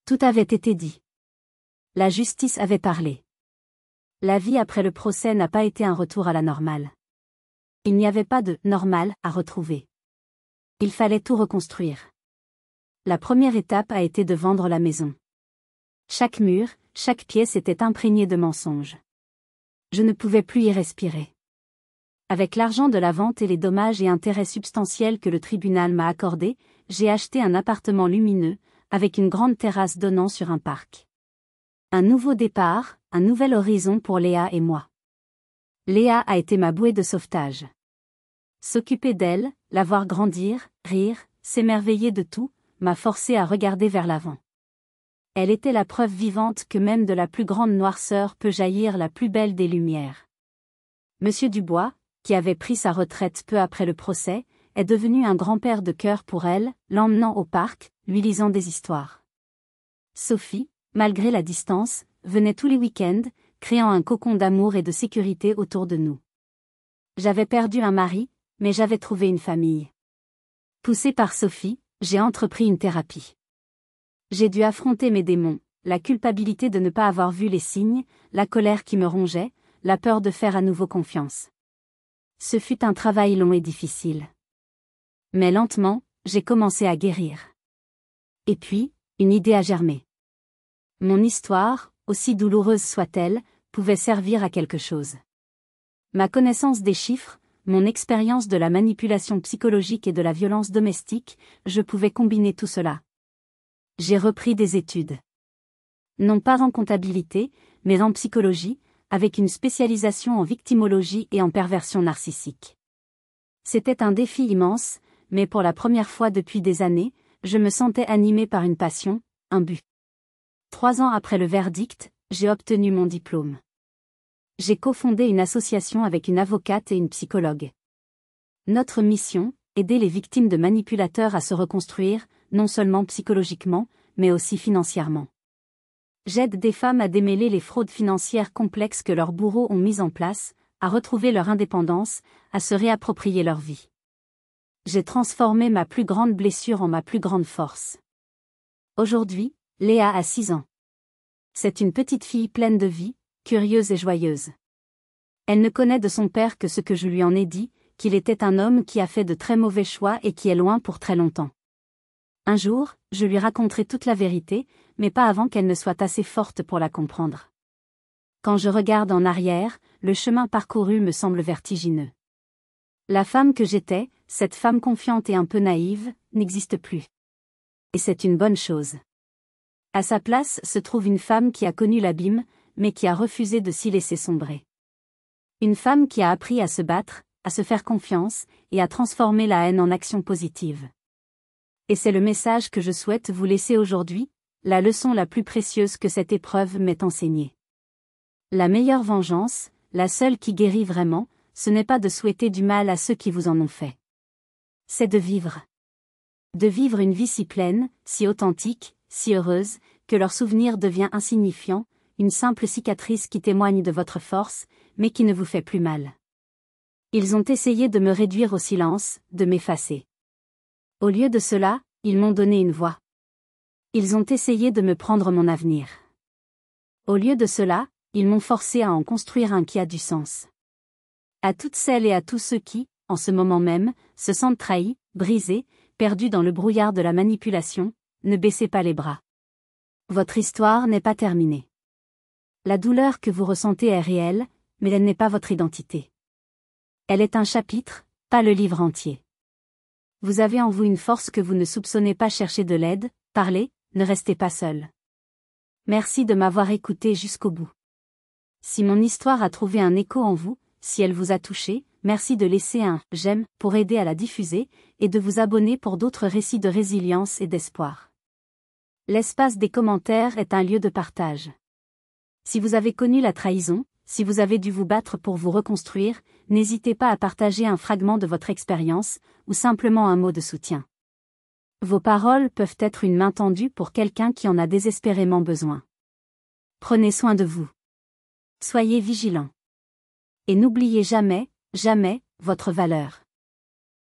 Tout avait été dit. La justice avait parlé. La vie après le procès n'a pas été un retour à la normale. Il n'y avait pas de « normal » à retrouver. Il fallait tout reconstruire. La première étape a été de vendre la maison. Chaque mur, chaque pièce était imprégnée de mensonges. Je ne pouvais plus y respirer. Avec l'argent de la vente et les dommages et intérêts substantiels que le tribunal m'a accordés, j'ai acheté un appartement lumineux, avec une grande terrasse donnant sur un parc. Un nouveau départ, un nouvel horizon pour Léa et moi. Léa a été ma bouée de sauvetage. S'occuper d'elle, la voir grandir, rire, s'émerveiller de tout, m'a forcé à regarder vers l'avant. Elle était la preuve vivante que même de la plus grande noirceur peut jaillir la plus belle des lumières. Monsieur Dubois, qui avait pris sa retraite peu après le procès, est devenu un grand-père de cœur pour elle, l'emmenant au parc, lui lisant des histoires. Sophie, malgré la distance, venait tous les week-ends, créant un cocon d'amour et de sécurité autour de nous. J'avais perdu un mari, mais j'avais trouvé une famille. Poussée par Sophie, j'ai entrepris une thérapie. J'ai dû affronter mes démons, la culpabilité de ne pas avoir vu les signes, la colère qui me rongeait, la peur de faire à nouveau confiance. Ce fut un travail long et difficile. Mais lentement, j'ai commencé à guérir. Et puis, une idée a germé. Mon histoire, aussi douloureuse soit-elle, pouvait servir à quelque chose. Ma connaissance des chiffres, mon expérience de la manipulation psychologique et de la violence domestique, je pouvais combiner tout cela. J'ai repris des études. Non pas en comptabilité, mais en psychologie, avec une spécialisation en victimologie et en perversion narcissique. C'était un défi immense, mais pour la première fois depuis des années, je me sentais animée par une passion, un but. 3 ans après le verdict, j'ai obtenu mon diplôme. J'ai cofondé une association avec une avocate et une psychologue. Notre mission, aider les victimes de manipulateurs à se reconstruire, non seulement psychologiquement, mais aussi financièrement. J'aide des femmes à démêler les fraudes financières complexes que leurs bourreaux ont mises en place, à retrouver leur indépendance, à se réapproprier leur vie. J'ai transformé ma plus grande blessure en ma plus grande force. Aujourd'hui, Léa a 6 ans. C'est une petite fille pleine de vie, curieuse et joyeuse. Elle ne connaît de son père que ce que je lui en ai dit, qu'il était un homme qui a fait de très mauvais choix et qui est loin pour très longtemps. Un jour, je lui raconterai toute la vérité, mais pas avant qu'elle ne soit assez forte pour la comprendre. Quand je regarde en arrière, le chemin parcouru me semble vertigineux. La femme que j'étais, cette femme confiante et un peu naïve, n'existe plus. Et c'est une bonne chose. À sa place se trouve une femme qui a connu l'abîme, mais qui a refusé de s'y laisser sombrer. Une femme qui a appris à se battre, à se faire confiance, et à transformer la haine en action positive. Et c'est le message que je souhaite vous laisser aujourd'hui, la leçon la plus précieuse que cette épreuve m'ait enseignée. La meilleure vengeance, la seule qui guérit vraiment, ce n'est pas de souhaiter du mal à ceux qui vous en ont fait. C'est de vivre. De vivre une vie si pleine, si authentique, si heureuse, que leur souvenir devient insignifiant, une simple cicatrice qui témoigne de votre force, mais qui ne vous fait plus mal. Ils ont essayé de me réduire au silence, de m'effacer. Au lieu de cela, ils m'ont donné une voix. Ils ont essayé de me prendre mon avenir. Au lieu de cela, ils m'ont forcé à en construire un qui a du sens. À toutes celles et à tous ceux qui, en ce moment même, se sentent trahis, brisés, perdus dans le brouillard de la manipulation, ne baissez pas les bras. Votre histoire n'est pas terminée. La douleur que vous ressentez est réelle, mais elle n'est pas votre identité. Elle est un chapitre, pas le livre entier. Vous avez en vous une force que vous ne soupçonnez pas, chercher de l'aide, parlez, ne restez pas seul. Merci de m'avoir écouté jusqu'au bout. Si mon histoire a trouvé un écho en vous, si elle vous a touché, merci de laisser un « j'aime » pour aider à la diffuser, et de vous abonner pour d'autres récits de résilience et d'espoir. L'espace des commentaires est un lieu de partage. Si vous avez connu la trahison, si vous avez dû vous battre pour vous reconstruire, n'hésitez pas à partager un fragment de votre expérience, ou simplement un mot de soutien. Vos paroles peuvent être une main tendue pour quelqu'un qui en a désespérément besoin. Prenez soin de vous. Soyez vigilants. Et n'oubliez jamais, jamais, votre valeur.